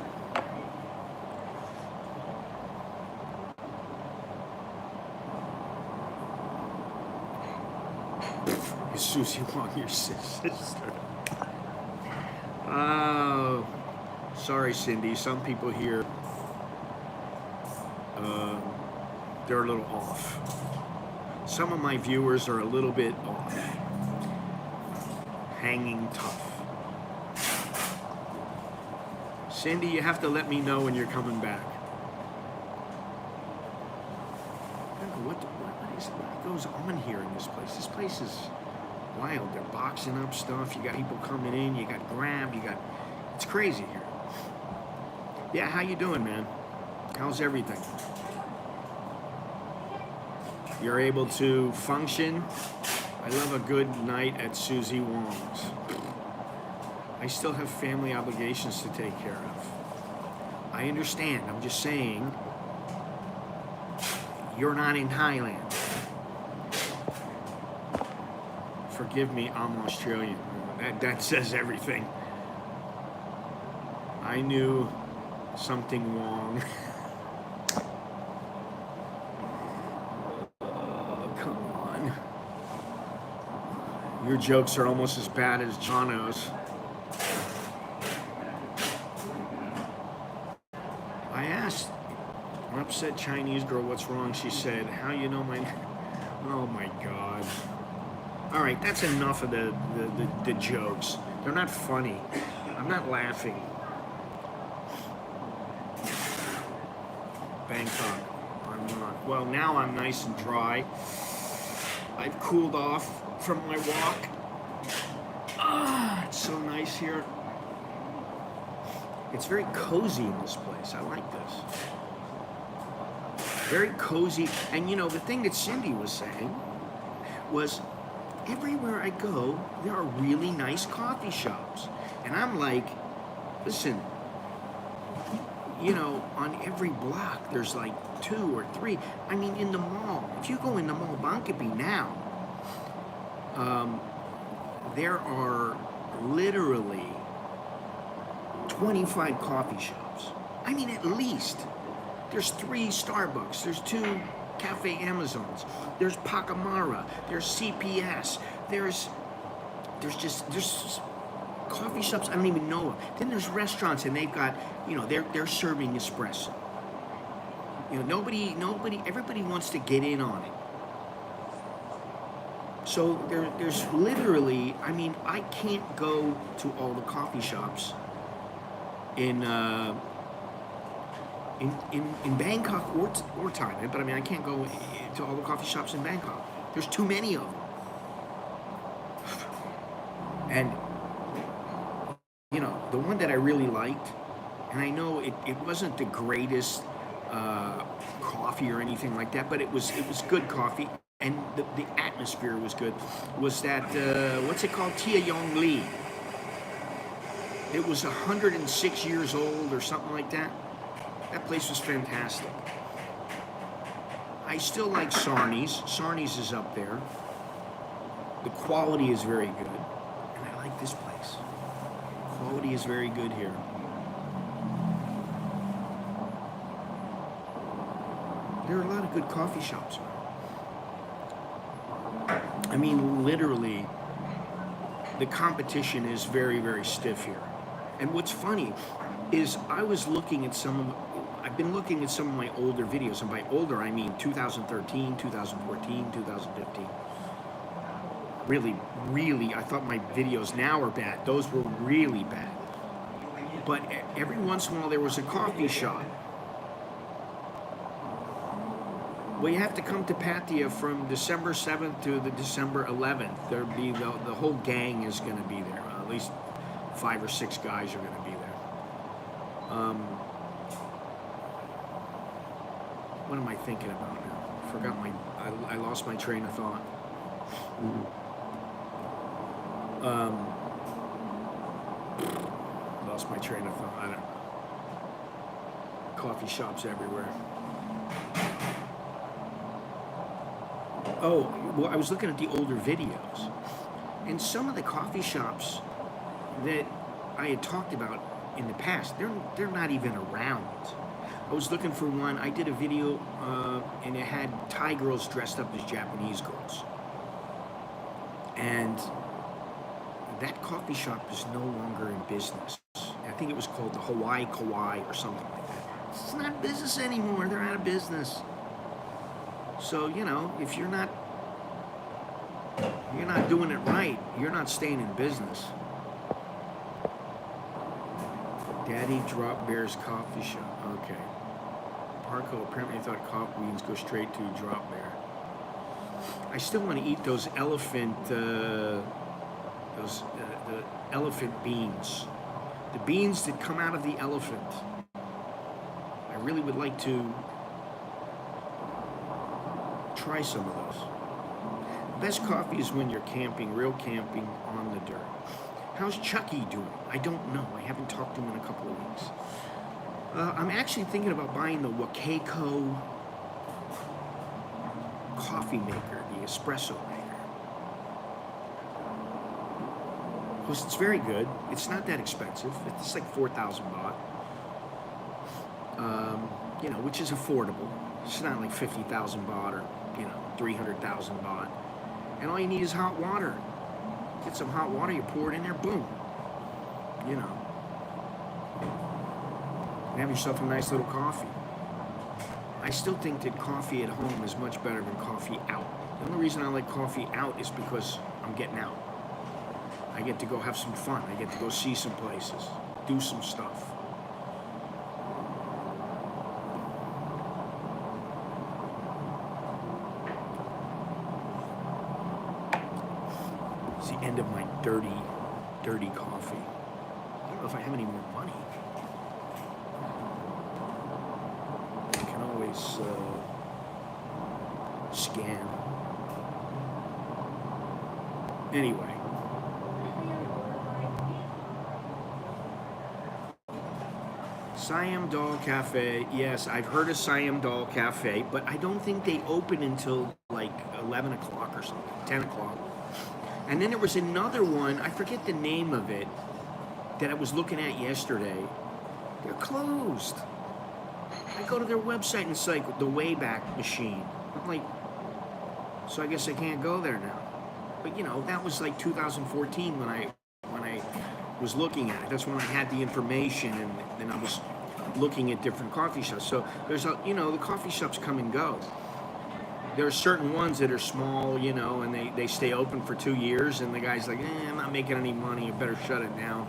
Is Susie Wong your sister? Oh, sorry, Cindy. Some people here, they're a little off. Some of my viewers are a little bit off. Hanging tough. Cindy, you have to let me know when you're coming back. What goes on here in this place? This place is wild. They're boxing up stuff. You got people coming in. You got grab. It's crazy here. Yeah, how you doing, man? How's everything? You're able to function? I love a good night at Susie Wong's. I still have family obligations to take care of. I understand. I'm just saying, you're not in Thailand. Forgive me, I'm Australian. That says everything. I knew something wrong. Come on. Your jokes are almost as bad as Jono's. I asked an upset Chinese girl what's wrong. She said, how you know my... Oh my God. All right, that's enough of the jokes. They're not funny. I'm not laughing. Bangkok. I'm not. Well, now I'm nice and dry. I've cooled off from my walk. Ah, it's so nice here. It's very cozy in this place. I like this. Very cozy. And you know, the thing that Cindy was saying was, everywhere I go, there are really nice coffee shops. And I'm like, listen, you know, on every block, there's like 2 or 3. I mean, in the mall, if you go in the mall Bangkok now, there are literally 25 coffee shops. I mean, at least. There's 3 Starbucks, there's 2 Cafe Amazons, there's Pacamara, there's CPS, there's coffee shops I don't even know of. Then there's restaurants and they've got, you know, they're serving espresso. You know, everybody wants to get in on it. So there's literally, I mean, I can't go to all the coffee shops in Bangkok or Thailand, but I mean, I can't go to all the coffee shops in Bangkok. There's too many of them. And, you know, the one that I really liked, and I know it wasn't the greatest coffee or anything like that, but it was good coffee, and the atmosphere was good, was that, what's it called, Tia Yong Lee. It was 106 years old or something like that. That place was fantastic. I still like Sarni's. Sarni's is up there. The quality is very good. And I like this place. Quality is very good here. There are a lot of good coffee shops around. I mean, literally, the competition is very, very stiff here. And what's funny is I was looking at some of I've been looking at some of my older videos, and by older I mean 2013, 2014, 2015. Really, really, I thought my videos now are bad. Those were really bad. But every once in a while there was a coffee shop. Well, you have to come to Pattaya from December 7th to the December 11th. There'll be the whole gang is going to be there. At least 5 or 6 guys are going to be there. What am I thinking about now? I lost my train of thought. Lost my train of thought. I don't know. Coffee shops everywhere. Oh, well, I was looking at the older videos, and some of the coffee shops that I had talked about in the past, they're not even around. I was looking for one. I did a video, and it had Thai girls dressed up as Japanese girls, and that coffee shop is no longer in business. I think it was called the Hawaii Kauai or something like that. It's not in business anymore. They're out of business. So, you know, if you're not doing it right, you're not staying in business. Daddy Drop Bear's Coffee Shop. Okay. Parco apparently thought coffee beans go straight to Drop Bear. I still want to eat those elephant, the elephant beans. The beans that come out of the elephant. I really would like to try some of those. Best coffee is when you're camping, real camping on the dirt. How's Chucky doing? I don't know. I haven't talked to him in a couple of weeks. I'm actually thinking about buying the Wakako coffee maker, the espresso maker. Because it's very good. It's not that expensive. It's like 4,000 baht. You know, which is affordable. It's not like 50,000 baht or, you know, 300,000 baht. And all you need is hot water. Get some hot water, you pour it in there, boom. You know. And have yourself a nice little coffee. I still think that coffee at home is much better than coffee out. The only reason I like coffee out is because I'm getting out. I get to go have some fun. I get to go see some places, do some stuff. It's the end of my dirty coffee. I don't know if I have any more money. I can always scan. Anyway. Siam Dal Cafe. Yes, I've heard of Siam Dal Cafe, but I don't think they open until like 11 o'clock or something, 10 o'clock. And then there was another one, I forget the name of it, that I was looking at yesterday. They're closed. I go to their website and it's like the Wayback Machine. I'm like, so I guess I can't go there now. But you know, that was like 2014 when I was looking at it. That's when I had the information, and then I was looking at different coffee shops. So there's a, you know, the coffee shops come and go. There are certain ones that are small, you know, and they stay open for 2 years, and the guy's like, I'm not making any money, you better shut it down.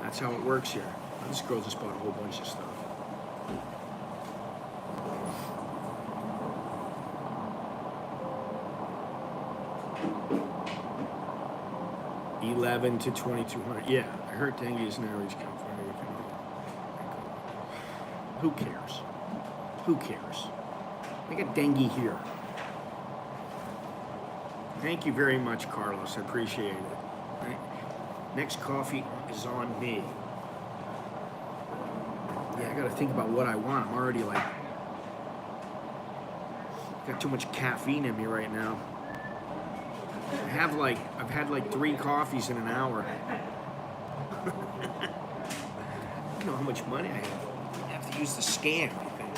That's how it works here. This girl just bought a whole bunch of stuff. $11 to $2,200. Yeah, I heard dengue is now reached California. Who cares? Who cares? I got dengue here. Thank you very much, Carlos. I appreciate it. Next coffee is on me. Yeah, I got to think about what I want. I'm already like, got too much caffeine in me right now. I've had like 3 coffees in an hour. I don't know how much money I have. I have to use the scan, I think.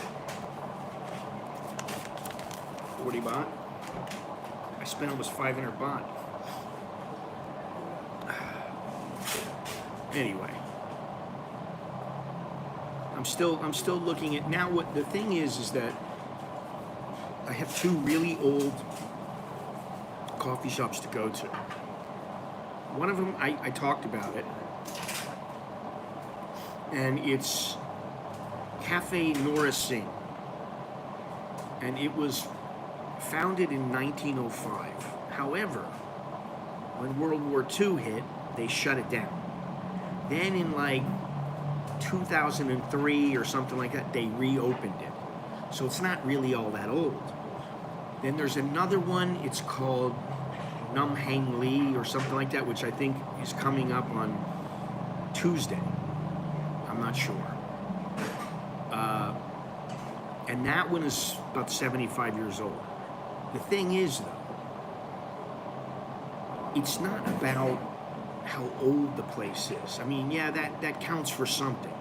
40 baht. I spent almost 500 baht. Anyway, I'm I'm still looking at now. What the thing is that I have two really old coffee shops to go to. One of them, I talked about it, and it's Cafe Nuea, and it was founded in 1905. However, when World War II hit, they shut it down. Then in like 2003 or something like that, they reopened it. So it's not really all that old. Then there's another one, it's called Num Hang Lee or something like that, which I think is coming up on Tuesday. I'm not sure. And that one is about 75 years old. The thing is, though, it's not about how old the place is. I mean, yeah, that counts for something.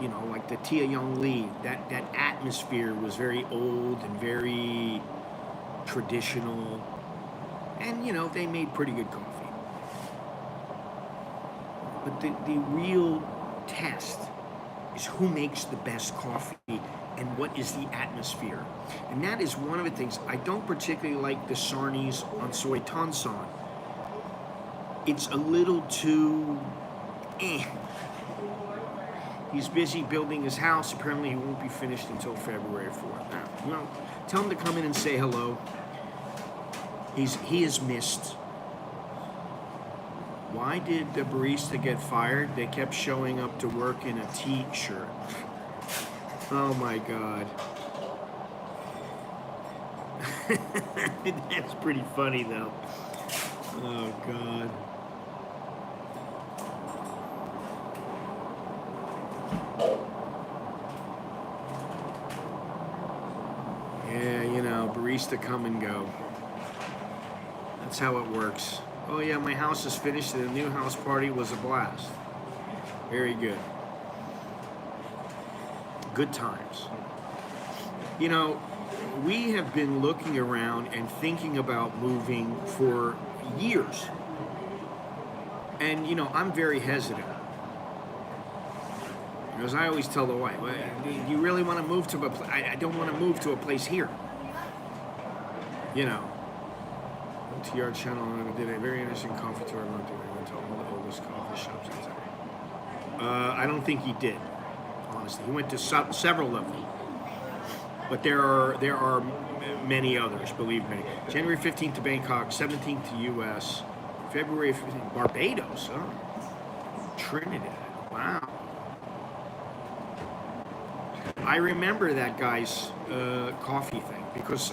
You know, like the Tia Young Lee, that atmosphere was very old and very traditional. And, you know, they made pretty good coffee. But the real test is who makes the best coffee and what is the atmosphere. And that is one of the things. I don't particularly like the Sarnies on Soy Tansan. It's a little too He's busy building his house. Apparently he won't be finished until February 4th. Now, well, tell him to come in and say hello. He is missed. Why did the barista get fired? They kept showing up to work in a t-shirt. Oh my God. That's pretty funny though. Oh God. Yeah, you know, barista come and go. That's how it works. Oh yeah, my house is finished and the new house party was a blast. Very good. Good times. You know, we have been looking around and thinking about moving for years. And you know, I'm very hesitant. Because I always tell the wife, well, do you really want to move to a place? I don't want to move to a place here. You know. TR channel did a very interesting coffee tour. I went to all the oldest coffee shops in town. I don't think he did, honestly. He went to several of them. But there are many others, believe me. January 15th to Bangkok, 17th to US, February 15th, Barbados, Trinidad, wow. I remember that guy's coffee thing because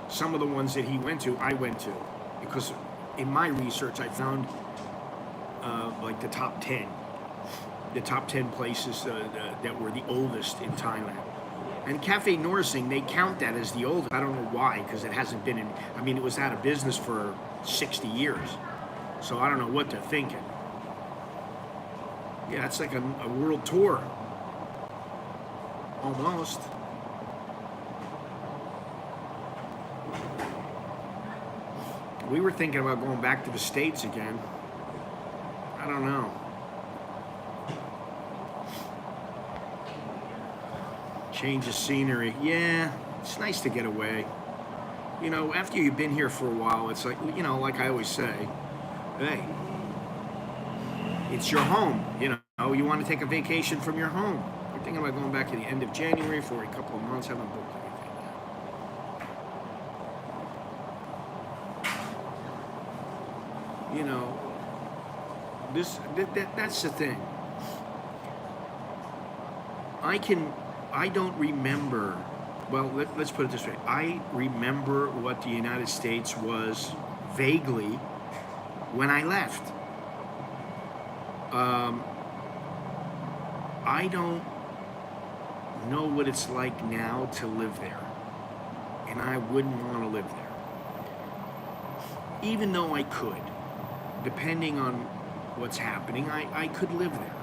some of the ones that he went to, I went to. Because in my research, I found like the top 10 places that were the oldest in Thailand. And Cafe Nuea, they count that as the oldest. I don't know why, because it hasn't been in, I mean, it was out of business for 60 years. So I don't know what they're thinking. Yeah, it's like a world tour. Almost. We were thinking about going back to the States again. I don't know. Change of scenery. Yeah, it's nice to get away. You know, after you've been here for a while, it's like, you know, like I always say, hey, it's your home. You know, you want to take a vacation from your home. We're thinking about going back to the end of January for a couple of months. Haven't booked anything yet. You know, that's the thing. I don't remember, well, let's put it this way. I remember what the United States was vaguely when I left. I don't know what it's like now to live there. And I wouldn't want to live there. Even though I could. Depending on what's happening, I could live there.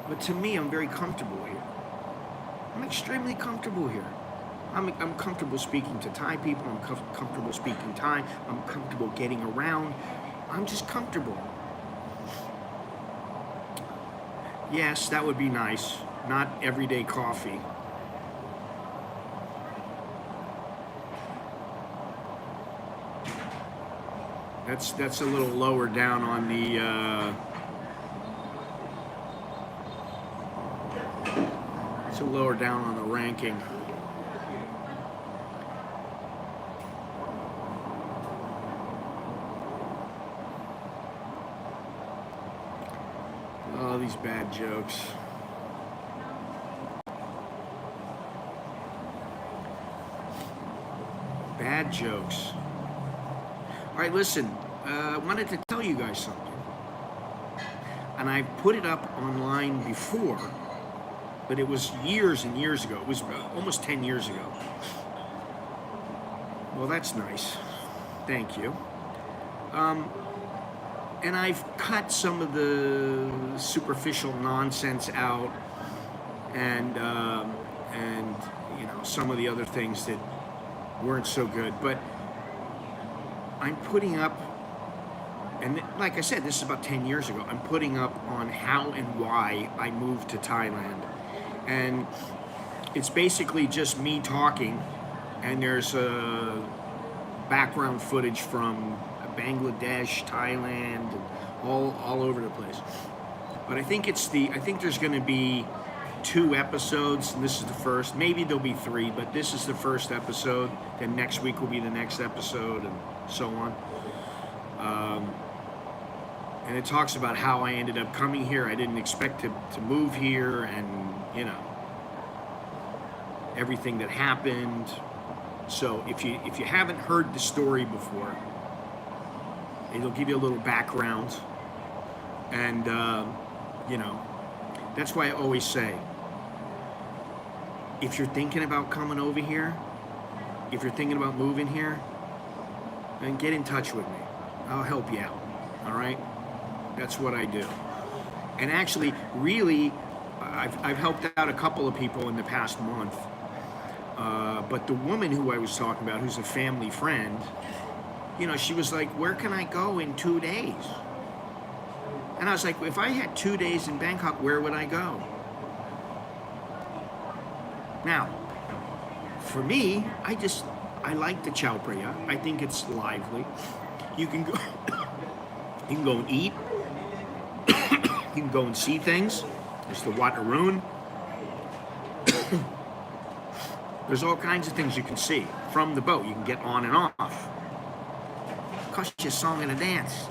But to me, I'm very comfortable here. I'm extremely comfortable here. I'm comfortable speaking to Thai people. I'm comfortable speaking Thai. I'm comfortable getting around. I'm just comfortable. Yes, that would be nice. Not everyday coffee. That's a little lower down on the. It's a lower down on the ranking. Oh, these bad jokes. Bad jokes. All right, listen. I wanted to tell you guys something. And I put it up online before, but it was years and years ago. It was almost 10 years ago. Well, that's nice. Thank you. And I've cut some of the superficial nonsense out, and you know, some of the other things that weren't so good. But I'm putting up, and like I said, this is about 10 years ago. I'm putting up on how and why I moved to Thailand, and it's basically just me talking, and there's background footage from Bangladesh, Thailand, and all over the place. But I think there's going to be 2 episodes, and this is the first. Maybe there'll be 3, but this is the first episode. Then next week will be the next episode, and so on. And it talks about how I ended up coming here. I didn't expect to move here, and you know, everything that happened. So if you haven't heard the story before, it'll give you a little background, and you know, that's why I always say, if you're thinking about coming over here, if you're thinking about moving here, then get in touch with me. I'll help you out. All right, that's what I do. And actually, really, I've helped out a couple of people in the past month. But the woman who I was talking about, who's a family friend, you know, she was like, where can I go in 2 days? And I was like, if I had 2 days in Bangkok, where would I go? Now, for me, I like the Chao Phraya. I think it's lively. You can go, you can go and eat. You can go and see things. There's the Watthana. There's all kinds of things you can see from the boat. You can get on and off. Cost you a song and a dance.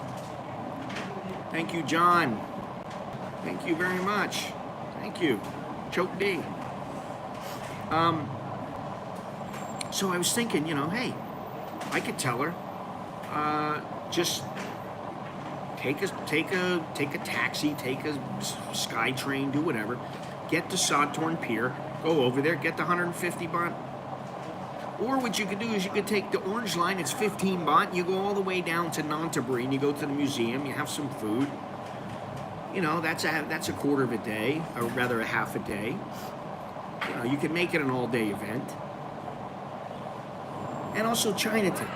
Thank you, John. Thank you very much. Thank you. Choke D. So I was thinking, you know, hey, I could tell her, just take a taxi, take a sky train, do whatever, get to Satorn Pier, go over there, get the 150 baht. Or what you could do is you could take the Orange Line, it's 15 baht, you go all the way down to Nonthaburi, and you go to the museum, you have some food. You know, that's a quarter of a day, or rather a half a day. You know, you can make it an all-day event. And also Chinatown.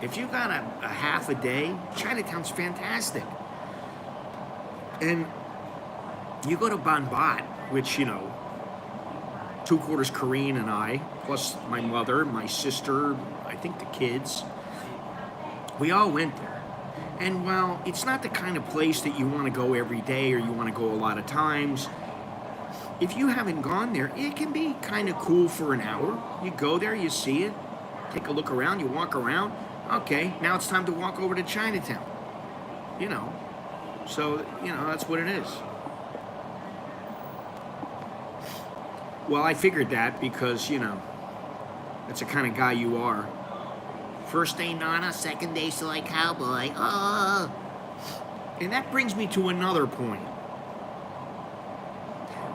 If you got a half a day, Chinatown's fantastic. And you go to Ban Bat, which, you know, 2/4 Korean and I, plus my mother, my sister, I think the kids, we all went there. And while it's not the kind of place that you want to go every day or you want to go a lot of times, if you haven't gone there, it can be kind of cool for an hour. You go there, you see it, take a look around, you walk around. Okay, now it's time to walk over to Chinatown. You know, so, you know, that's what it is. Well, I figured that because, you know, that's the kind of guy you are. First day Nana, second day Soy Cowboy. Oh. And that brings me to another point.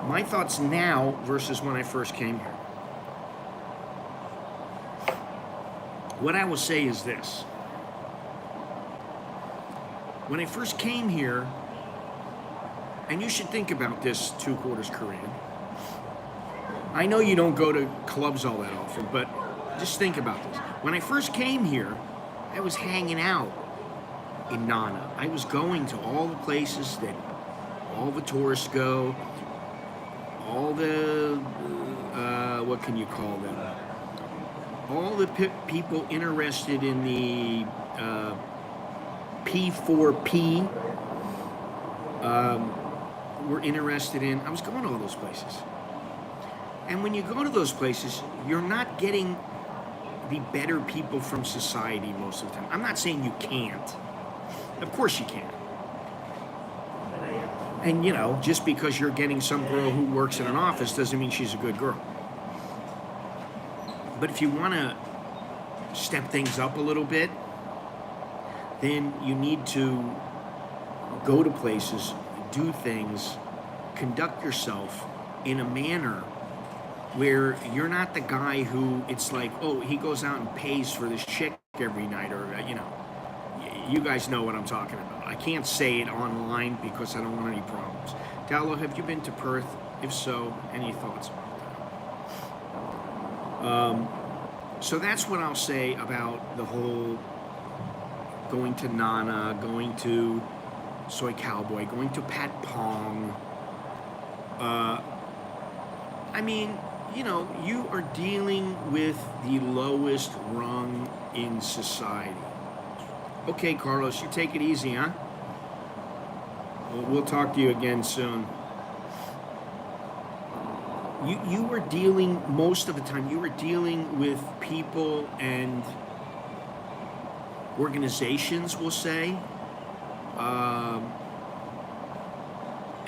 My thoughts now versus when I first came here. What I will say is this. When I first came here, and you should think about this 2/4 Korean, I know you don't go to clubs all that often, but just think about this. When I first came here, I was hanging out in Nana. I was going to all the places that all the tourists go, all the, what can you call them? All the people interested in the P4P were interested in. I was going to all those places. And when you go to those places, you're not getting the better people from society most of the time. I'm not saying you can't. Of course you can. And you know, just because you're getting some girl who works in an office doesn't mean she's a good girl. But if you want to step things up a little bit, then you need to go to places, do things, conduct yourself in a manner where you're not the guy who it's like, oh, he goes out and pays for this chick every night, or, you know, you guys know what I'm talking about. I can't say it online because I don't want any problems. Dallo, have you been to Perth? If so, any thoughts about that? So that's what I'll say about the whole going to Nana, going to Soy Cowboy, going to Pat Pong. I mean, you know, you are dealing with the lowest rung in society. Okay, Carlos, you take it easy, huh? We'll talk to you again soon. You were dealing, most of the time, you were dealing with people and organizations, we'll say.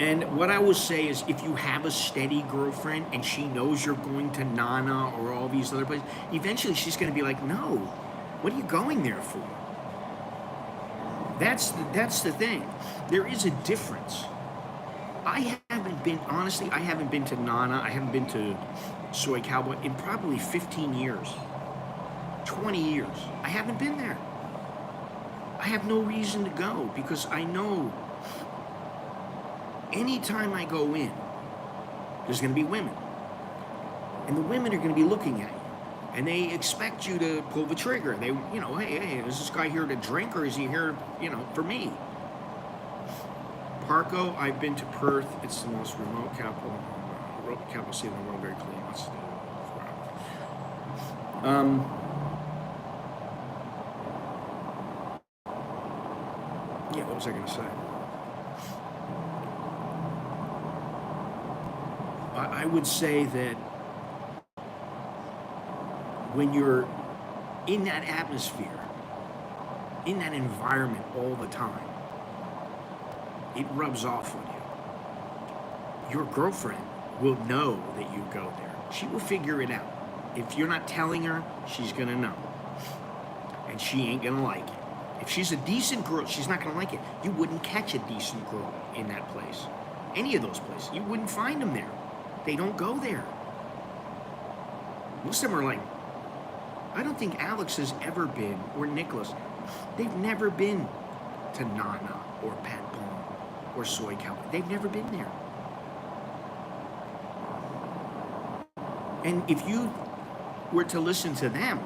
And what I will say is, if you have a steady girlfriend and she knows you're going to Nana or all these other places, eventually she's going to be like, no, what are you going there for? That's the thing. There is a difference. I haven't been to Nana, I haven't been to Soy Cowboy in probably 15 years, 20 years. I haven't been there. I have no reason to go because I know anytime I go in, there's going to be women. And the women are going to be looking at you. And they expect you to pull the trigger. They, you know, hey, is this guy here to drink or is he here, you know, for me? Parco, I've been to Perth. It's the most remote capital city in the world, very clean. Yeah, what was I going to say? I would say that when you're in that atmosphere, in that environment all the time, it rubs off on you. Your girlfriend will know that you go there. She will figure it out. If you're not telling her, she's gonna know. And she ain't gonna like it. If she's a decent girl, she's not gonna like it. You wouldn't catch a decent girl in that place. Any of those places. You wouldn't find them there. They don't go there. Most of them are like, I don't think Alex has ever been, or Nicholas, they've never been to Nana or Pat Pong or Soy Cowboy. They've never been there. And if you were to listen to them,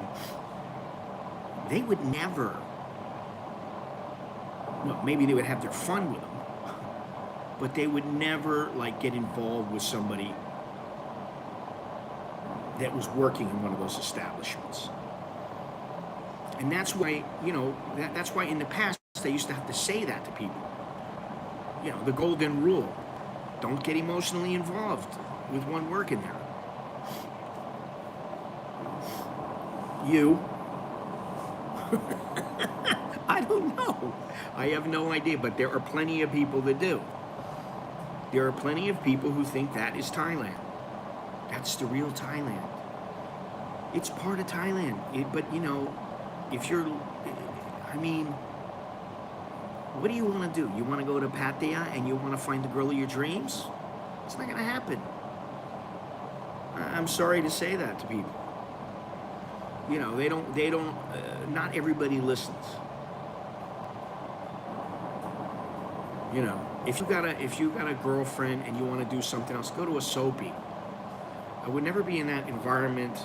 they would never, well, maybe they would have their fun with them, but they would never like get involved with somebody that was working in one of those establishments. And that's why, you know, that's why in the past they used to have to say that to people. You know, the golden rule. Don't get emotionally involved with one working there. You. I don't know. I have no idea, but there are plenty of people that do. There are plenty of people who think that is Thailand. That's the real Thailand. It's part of Thailand. But, you know, if you're, I mean, what do you want to do? You want to go to Pattaya and you want to find the girl of your dreams? It's not going to happen. I'm sorry to say that to people. You know, they don't, not everybody listens. You know, if you got a girlfriend and you want to do something else, go to a soapy. I would never be in that environment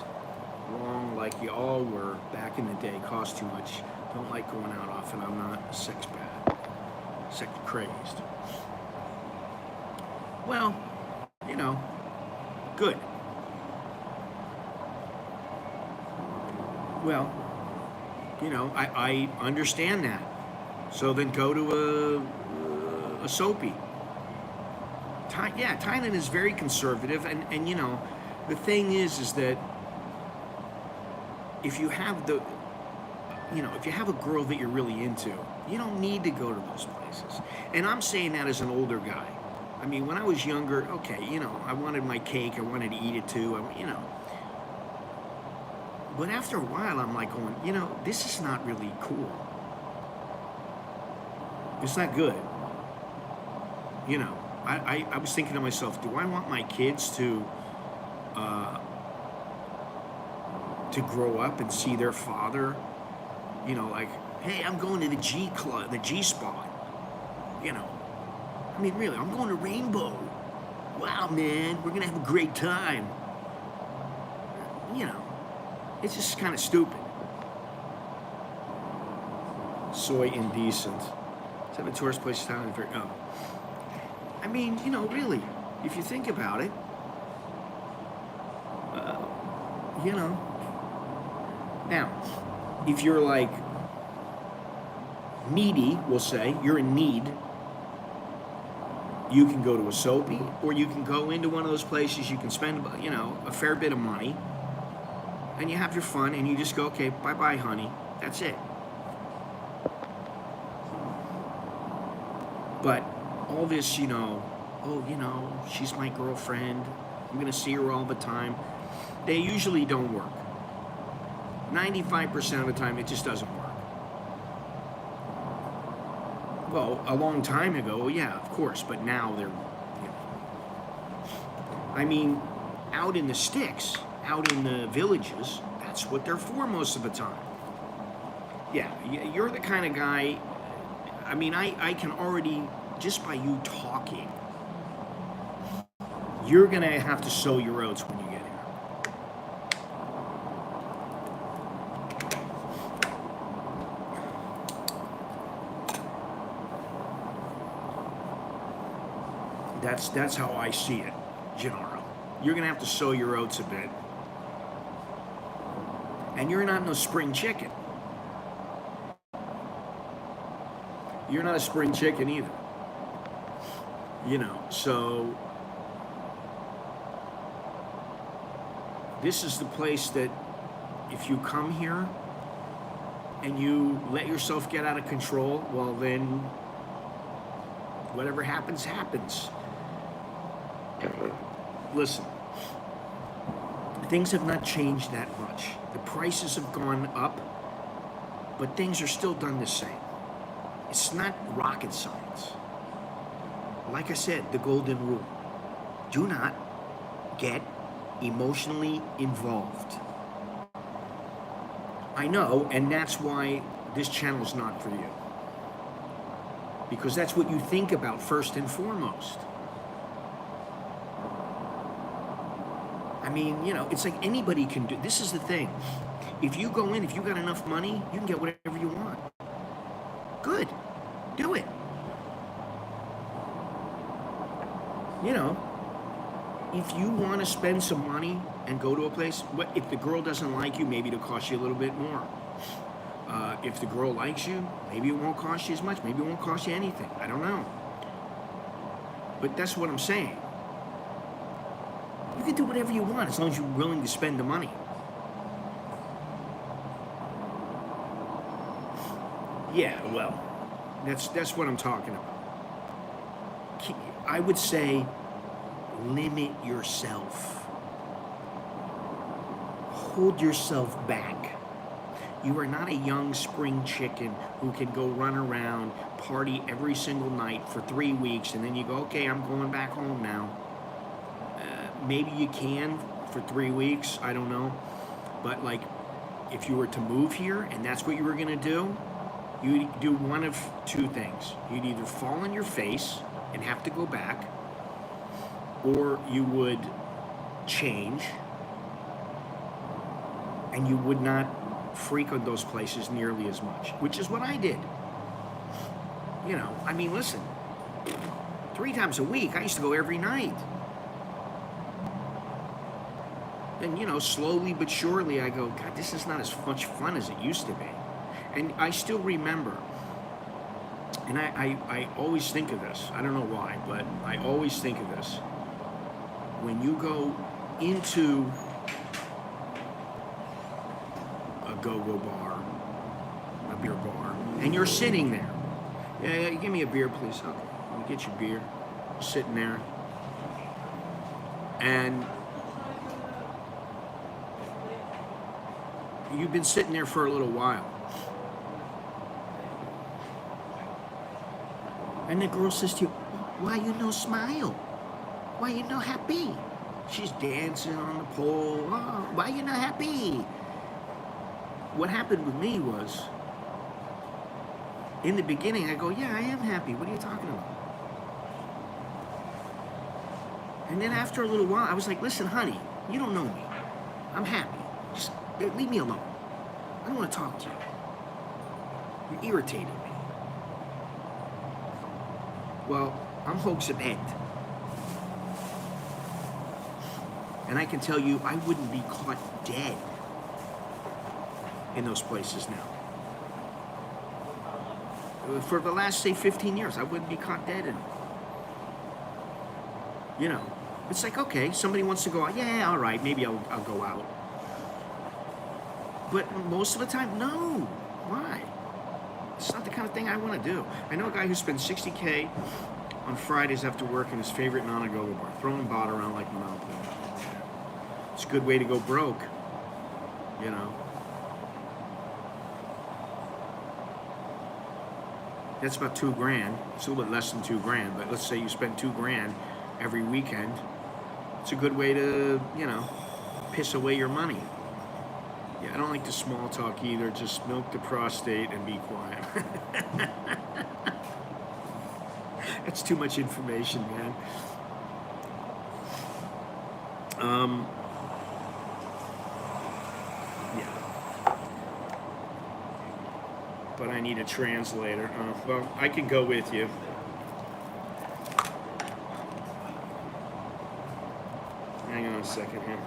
long like you all were back in the day. Cost too much. Don't like going out often. I'm not sex crazed. Well, you know, good. Well, you know, I understand that. So then go to a soapy. Yeah, Thailand is very conservative, and you know, the thing is that if you have the, you know, if you have a girl that you're really into, you don't need to go to those places. And I'm saying that as an older guy. I mean, when I was younger, okay, you know, I wanted my cake, I wanted to eat it too, you know. But after a while, I'm like going, you know, this is not really cool. It's not good. You know, I was thinking to myself, do I want my kids uh, to grow up and see their father, you know, like, hey, I'm going to the G Club, the G Spot, you know. I mean, really, I'm going to Rainbow. Wow, man, we're gonna have a great time. You know, it's just kind of stupid. Soy indecent. Seven tourist places down in oh. I mean, you know, really, if you think about it, you know. Now, if you're like needy, we'll say, you're in need, you can go to a soapy, or you can go into one of those places you can spend, you know, a fair bit of money, and you have your fun, and you just go, okay, bye-bye, honey. That's it. But all this, you know, oh, you know, she's my girlfriend, I'm going to see her all the time, they usually don't work. 95% of the time, it just doesn't work. Well, a long time ago, yeah, of course, but now they're, you know. I mean, out in the sticks, out in the villages, that's what they're for most of the time. Yeah, you're the kind of guy, I mean, I can already, just by you talking, you're going to have to sow your oats when you get here. That's how I see it, Gennaro. You're going to have to sow your oats a bit. And you're not no spring chicken. You're not a spring chicken either. You know, so this is the place that if you come here and you let yourself get out of control, well then whatever happens, happens. Listen, things have not changed that much. The prices have gone up, but things are still done the same. It's not rocket science. Like I said, the golden rule. Do not get emotionally involved. I know, and that's why this channel is not for you. Because that's what you think about first and foremost. I mean, you know, it's like anybody can do. This is the thing. If you go in, if you got enough money, you can get whatever you want. Good. Do it. You know, if you want to spend some money and go to a place, if the girl doesn't like you, maybe it'll cost you a little bit more. If the girl likes you, maybe it won't cost you as much. Maybe it won't cost you anything. I don't know. But that's what I'm saying. You can do whatever you want as long as you're willing to spend the money. Yeah, well, that's what I'm talking about. I would say limit yourself. Hold yourself back. You are not a young spring chicken who can go run around, party every single night for 3 weeks, and then you go, okay, I'm going back home now. Maybe you can for 3 weeks, I don't know. But like, if you were to move here and that's what you were gonna do, you'd do one of two things. You'd either fall on your face and have to go back, or you would change and you would not frequent those places nearly as much, which is what I did. You know, I mean, listen, 3 times a week. I used to go every night. And, you know, slowly but surely I go, God, this is not as much fun as it used to be. And I still remember, and I always think of this. I don't know why, but I always think of this. When you go into a go-go bar, a beer bar, and you're sitting there. Yeah, give me a beer, please. Okay, let me get your beer. You're sitting there. And you've been sitting there for a little while. And the girl says to you, why you no smile? Why you no happy? She's dancing on the pole. Oh, why you not happy? What happened with me was, in the beginning, I go, yeah, I am happy. What are you talking about? And then after a little while, I was like, listen, honey, you don't know me. I'm happy. Just leave me alone. I don't want to talk to you. You're irritating me. Well, I'm hopes of end. And I can tell you, I wouldn't be caught dead in those places now. For the last, say, 15 years, I wouldn't be caught dead in them. You know, it's like, okay, somebody wants to go out. Yeah, all right, maybe I'll go out. But most of the time, no. Why? It's not the kind of thing I want to do. I know a guy who spends $60K on Fridays after work in his favorite non-go-go bar, throwing bot around like Monopoly. It's a good way to go broke, you know. That's about $2,000. It's a little bit less than $2,000, but let's say you spend $2,000 every weekend. It's a good way to, you know, piss away your money. Yeah, I don't like the small talk either. Just milk the prostate and be quiet. That's too much information, man. Yeah. But I need a translator. Well, I can go with you. Hang on a second here.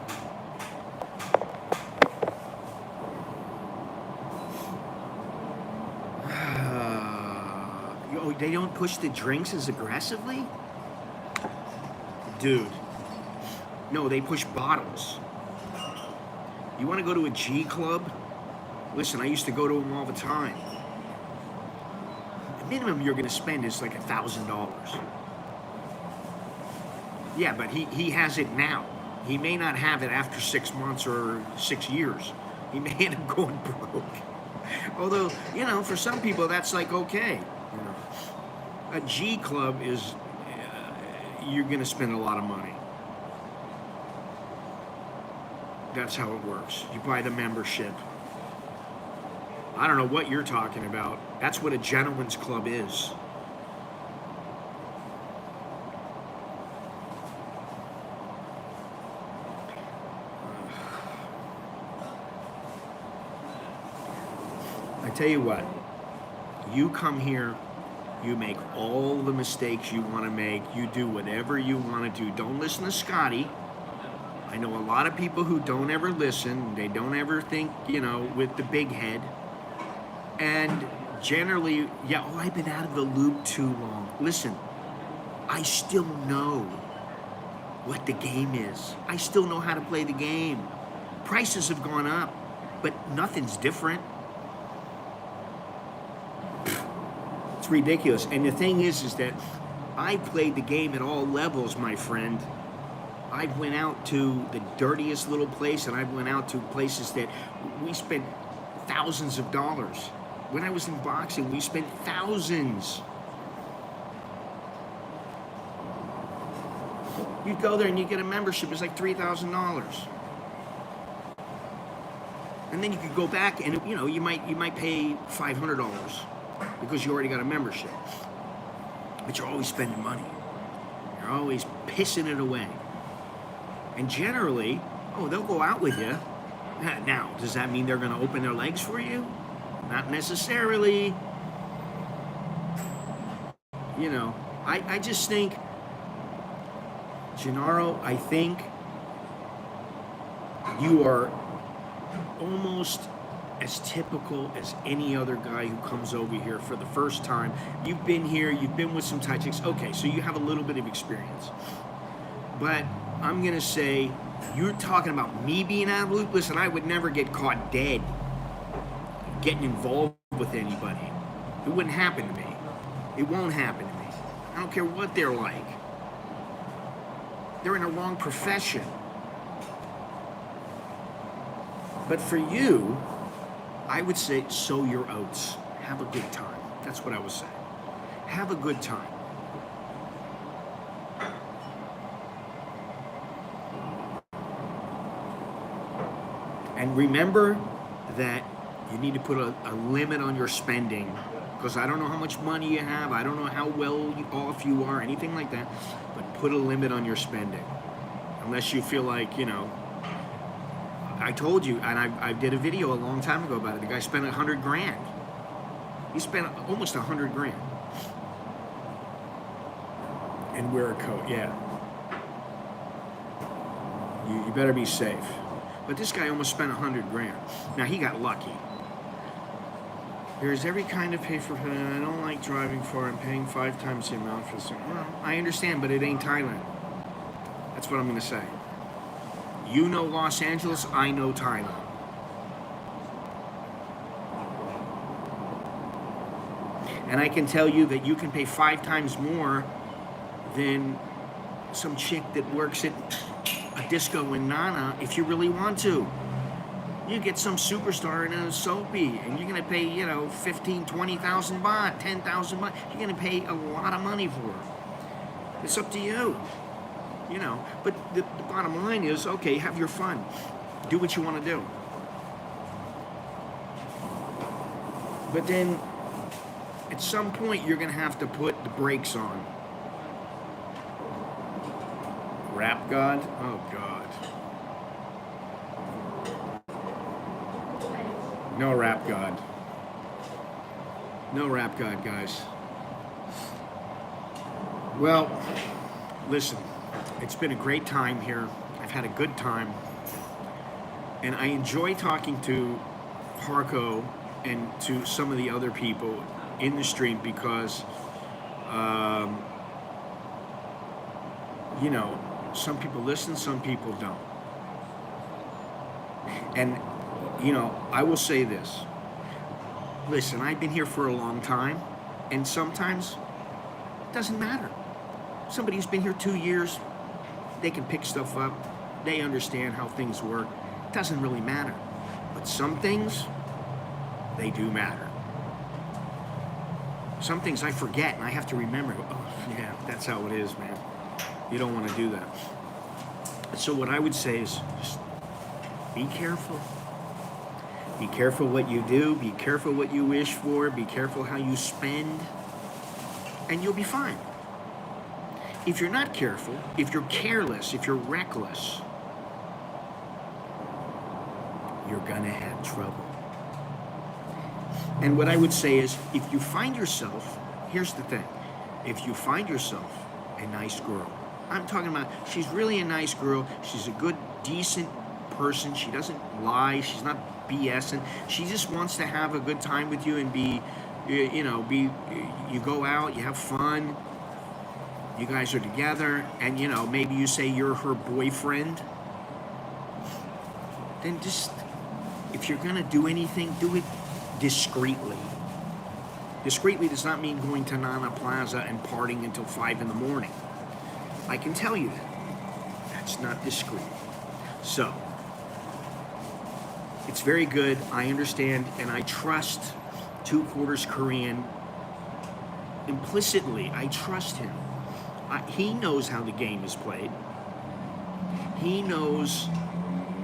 Oh, they don't push the drinks as aggressively? Dude. No, they push bottles. You want to go to a G club? Listen, I used to go to them all the time. The minimum you're going to spend is like $1,000. Yeah, but he has it now. He may not have it after 6 months or 6 years. He may end up going broke. Although, you know, for some people that's like okay. You know, a G club is you're going to spend a lot of money. That's how it works. You buy the membership. I don't know what you're talking about. That's what a gentleman's club is. I tell you what, you come here, you make all the mistakes you want to make, you do whatever you want to do. Don't listen to Scotty. I know a lot of people who don't ever listen. They don't ever think, you know, with the big head. And generally, yeah, oh, I've been out of the loop too long. Listen, I still know what the game is. I still know how to play the game. Prices have gone up, but nothing's different. It's ridiculous. And the thing is that I played the game at all levels, my friend. I went out to the dirtiest little place, and I went out to places that we spent thousands of dollars. When I was in boxing, we spent thousands. You'd go there and you get a membership. It's like $3,000. And then you could go back and, you know, you might pay $500 because you already got a membership. But you're always spending money. You're always pissing it away. And generally, oh, they'll go out with you. Now, does that mean they're going to open their legs for you? Not necessarily. You know, I just think, Gennaro, I think you are almost as typical as any other guy who comes over here for the first time. You've been here, you've been with some Thai chicks. Okay, so you have a little bit of experience. But I'm gonna say, you're talking about me being out of the loop. Listen, I would never get caught dead getting involved with anybody. It wouldn't happen to me. It won't happen to me. I don't care what they're like. They're in the wrong profession. But for you, I would say sow your oats. Have a good time. That's what I would say. Have a good time. And remember that you need to put a limit on your spending, because I don't know how much money you have, I don't know how well off you are, anything like that, but put a limit on your spending. Unless you feel like, you know, I told you, and I did a video a long time ago about it. The guy spent 100 grand. He spent almost 100 grand. And wear a coat, yeah. You better be safe. But this guy almost spent 100 grand. Now, he got lucky. There's every kind of pay for, I don't like driving far and paying 5 times the amount for this. Well, I understand, but it ain't Thailand. That's what I'm gonna say. You know Los Angeles, I know Thailand. And I can tell you that you can pay 5 times more than some chick that works at a disco in Nana if you really want to. You get some superstar in a soapy and you're gonna pay, you know, 15, 20,000 baht, 10,000 baht. You're gonna pay a lot of money for it. It's up to you. You know, but the bottom line is, okay, have your fun. Do what you want to do. But then, at some point, you're going to have to put the brakes on. Rap God? Oh, God. No rap God. No rap God, guys. Well, listen. It's been a great time here. I've had a good time. And I enjoy talking to Harko and to some of the other people in the stream because, you know, some people listen, some people don't. And, you know, I will say this. Listen, I've been here for a long time, and sometimes it doesn't matter. Somebody who's been here 2 years, they can pick stuff up. They understand how things work. It doesn't really matter. But some things, they do matter. Some things I forget and I have to remember. Oh, yeah, that's how it is, man. You don't want to do that. So what I would say is just be careful. Be careful what you do. Be careful what you wish for. Be careful how you spend. And you'll be fine. If you're not careful, if you're careless, if you're reckless, you're gonna have trouble. And what I would say is, if you find yourself, here's the thing, if you find yourself a nice girl, I'm talking about, she's really a nice girl, she's a good, decent person, she doesn't lie, she's not BSing, she just wants to have a good time with you and be, you know, you go out, you have fun, you guys are together, and you know, maybe you say you're her boyfriend, then just, if you're gonna do anything, do it discreetly. Discreetly does not mean going to Nana Plaza and partying until 5 in the morning. I can tell you that. That's not discreet. So, it's very good, I understand, and I trust 2/4 Korean implicitly. I trust him. He knows how the game is played. He knows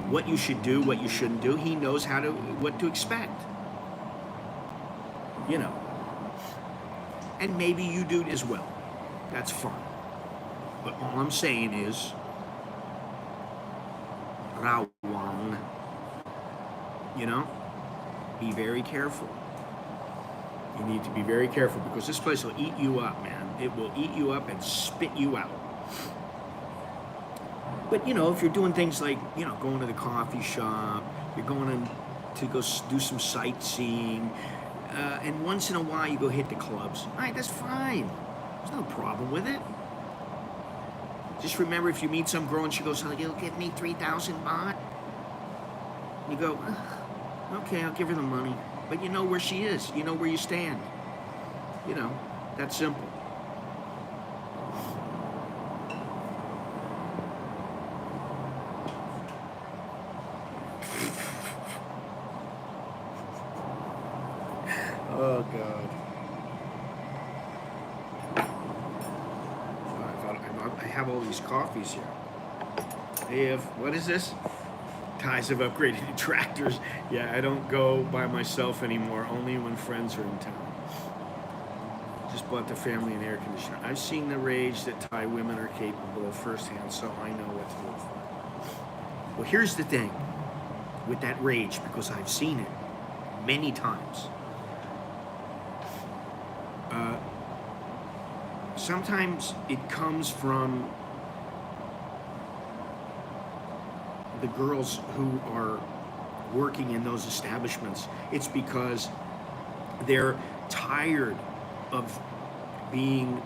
what you should do, what you shouldn't do. He knows what to expect. You know. And maybe you do as well. That's fine. But all I'm saying is, Rawang, you know, be very careful. You need to be very careful because this place will eat you up, man. It will eat you up and spit you out. But you know, if you're doing things like, you know, going to the coffee shop, you're going to go do some sightseeing, and once in a while you go hit the clubs. All right, that's fine. There's no problem with it. Just remember, if you meet some girl and she goes, "Oh, you'll give me 3,000 baht," you go, "Okay, I'll give her the money." But you know where she is. You know where you stand. You know, that's simple. Oh, God. I have all these coffees here. They have, what is this? Thais have upgraded to tractors. Yeah, I don't go by myself anymore, only when friends are in town. Just bought the family an air conditioner. I've seen the rage that Thai women are capable of firsthand, so I know what to look for. Well, here's the thing with that rage, because I've seen it many times. Sometimes it comes from the girls who are working in those establishments. It's because they're tired of being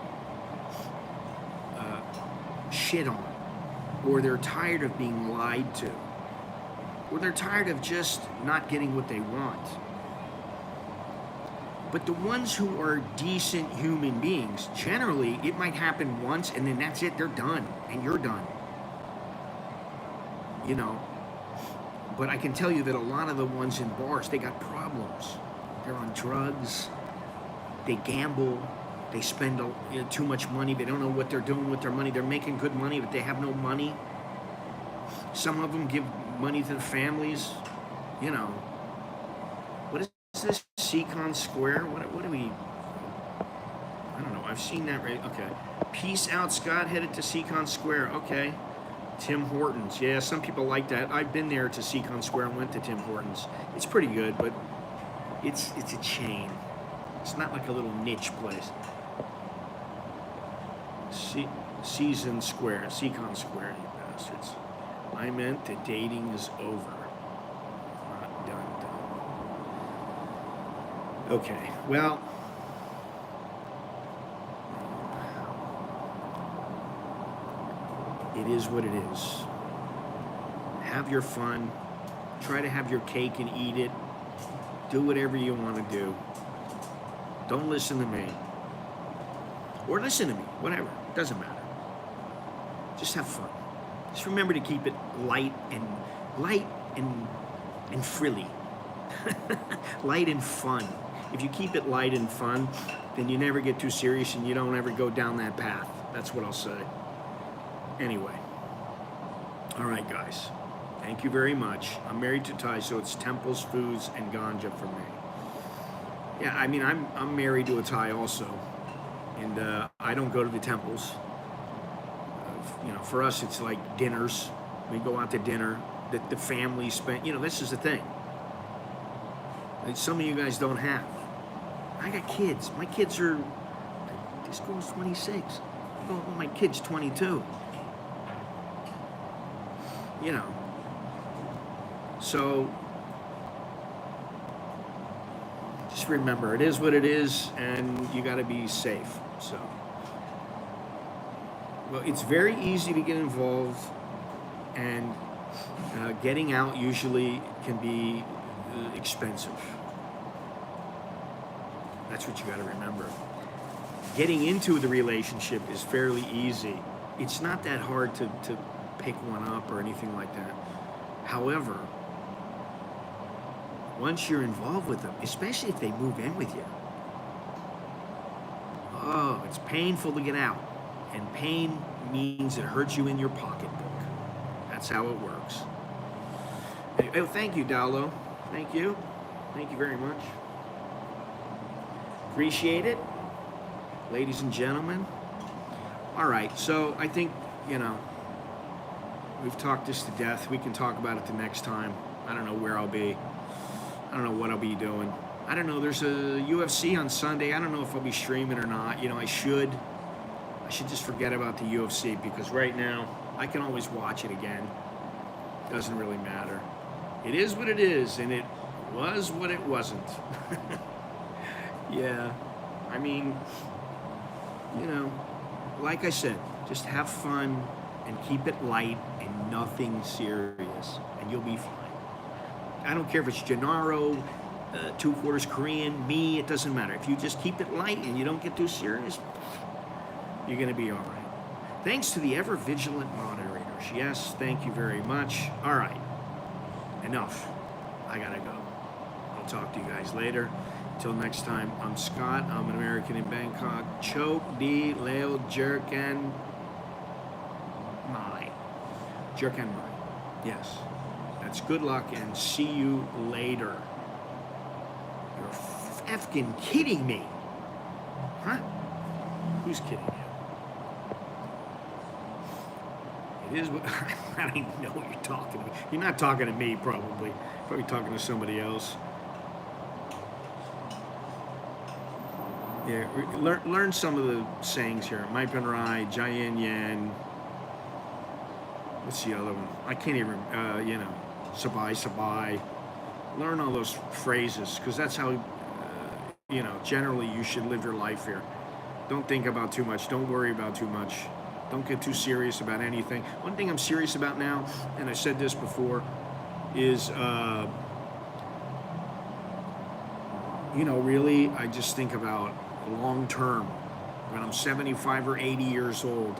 shit on, or they're tired of being lied to, or they're tired of just not getting what they want. But the ones who are decent human beings, generally, it might happen once and then that's it, they're done, and you're done. You know, but I can tell you that a lot of the ones in bars, they got problems. They're on drugs, they gamble, they spend too much money, they don't know what they're doing with their money. They're making good money, but they have no money. Some of them give money to the families, you know. What is this, Seacon Square? What do we, I don't know, I've seen that, right? Okay. Peace out, Scott, headed to Seacon Square, okay. Tim Hortons, yeah, some people like that. I've been there to Seacon Square and went to Tim Hortons. It's pretty good, but it's a chain. It's not like a little niche place. Season Square, Seacon Square, you bastards. I meant the dating is over. Not done. Okay, well, it is what it is. Have your fun. Try to have your cake and eat it. Do whatever you want to do. Don't listen to me. Or listen to me, whatever. It doesn't matter. Just have fun. Just remember to keep it light and frilly. Light and fun. If you keep it light and fun, then you never get too serious and you don't ever go down that path. That's what I'll say. Anyway. All right, guys. Thank you very much. I'm married to Thai, so it's temples, foods, and ganja for me. Yeah, I mean, I'm married to a Thai also, and I don't go to the temples. You know, for us, it's like dinners. We go out to dinner. The family spend. You know, this is the thing that some of you guys don't have. I got kids. My kids are. This girl's 26. Well, my kid's 22. You know. So just remember, it is what it is, and you got to be safe. So, well, it's very easy to get involved, and getting out usually can be expensive. That's what you got to remember. Getting into the relationship is fairly easy. It's not that hard to pick one up or anything like that. However, once you're involved with them, especially if they move in with you, oh, it's painful to get out. And pain means it hurts you in your pocketbook. That's how it works. Oh, thank you, Dalo. Thank you. Thank you very much. Appreciate it, ladies and gentlemen. All right, so I think, you know, we've talked this to death. We can talk about it the next time. I don't know where I'll be. I don't know what I'll be doing. I don't know. There's a UFC on Sunday. I don't know if I'll be streaming or not. You know, I should. I should just forget about the UFC because right now I can always watch it again. Doesn't really matter. It is what it is, and it was what it wasn't. Yeah. I mean, you know, like I said, just have fun and keep it light and nothing serious, and you'll be fine. I don't care if it's Gennaro, 2/4 Korean, me, it doesn't matter. If you just keep it light and you don't get too serious, you're going to be all right. Thanks to the ever vigilant moderators. Yes, thank you very much. All right, enough. I got to go. I'll talk to you guys later. Till next time, I'm Scott. I'm an American in Bangkok. Choke di leo jerk and my. Jerk and my. Yes. That's good luck and see you later. You're effing kidding me. Huh? Who's kidding you? It is what I don't even know what you're talking to me. You're not talking to me, probably. Probably talking to somebody else. Yeah, learn some of the sayings here. Mai Pen Rai, Jayen Yan. What's the other one? I can't even, you know, Sabai Sabai. Learn all those phrases because that's how, you know, generally you should live your life here. Don't think about too much. Don't worry about too much. Don't get too serious about anything. One thing I'm serious about now, and I said this before, is, you know, really, I just think about long term. When I'm 75 or 80 years old,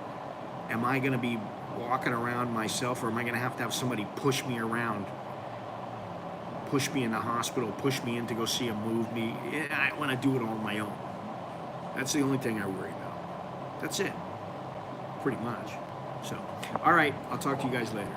am I going to be walking around myself, or am I going to have somebody push me around, push me in the hospital, push me in to go see a movie? I want to do it all on my own. That's the only thing I worry about. That's it, pretty much. So, all right, I'll talk to you guys later.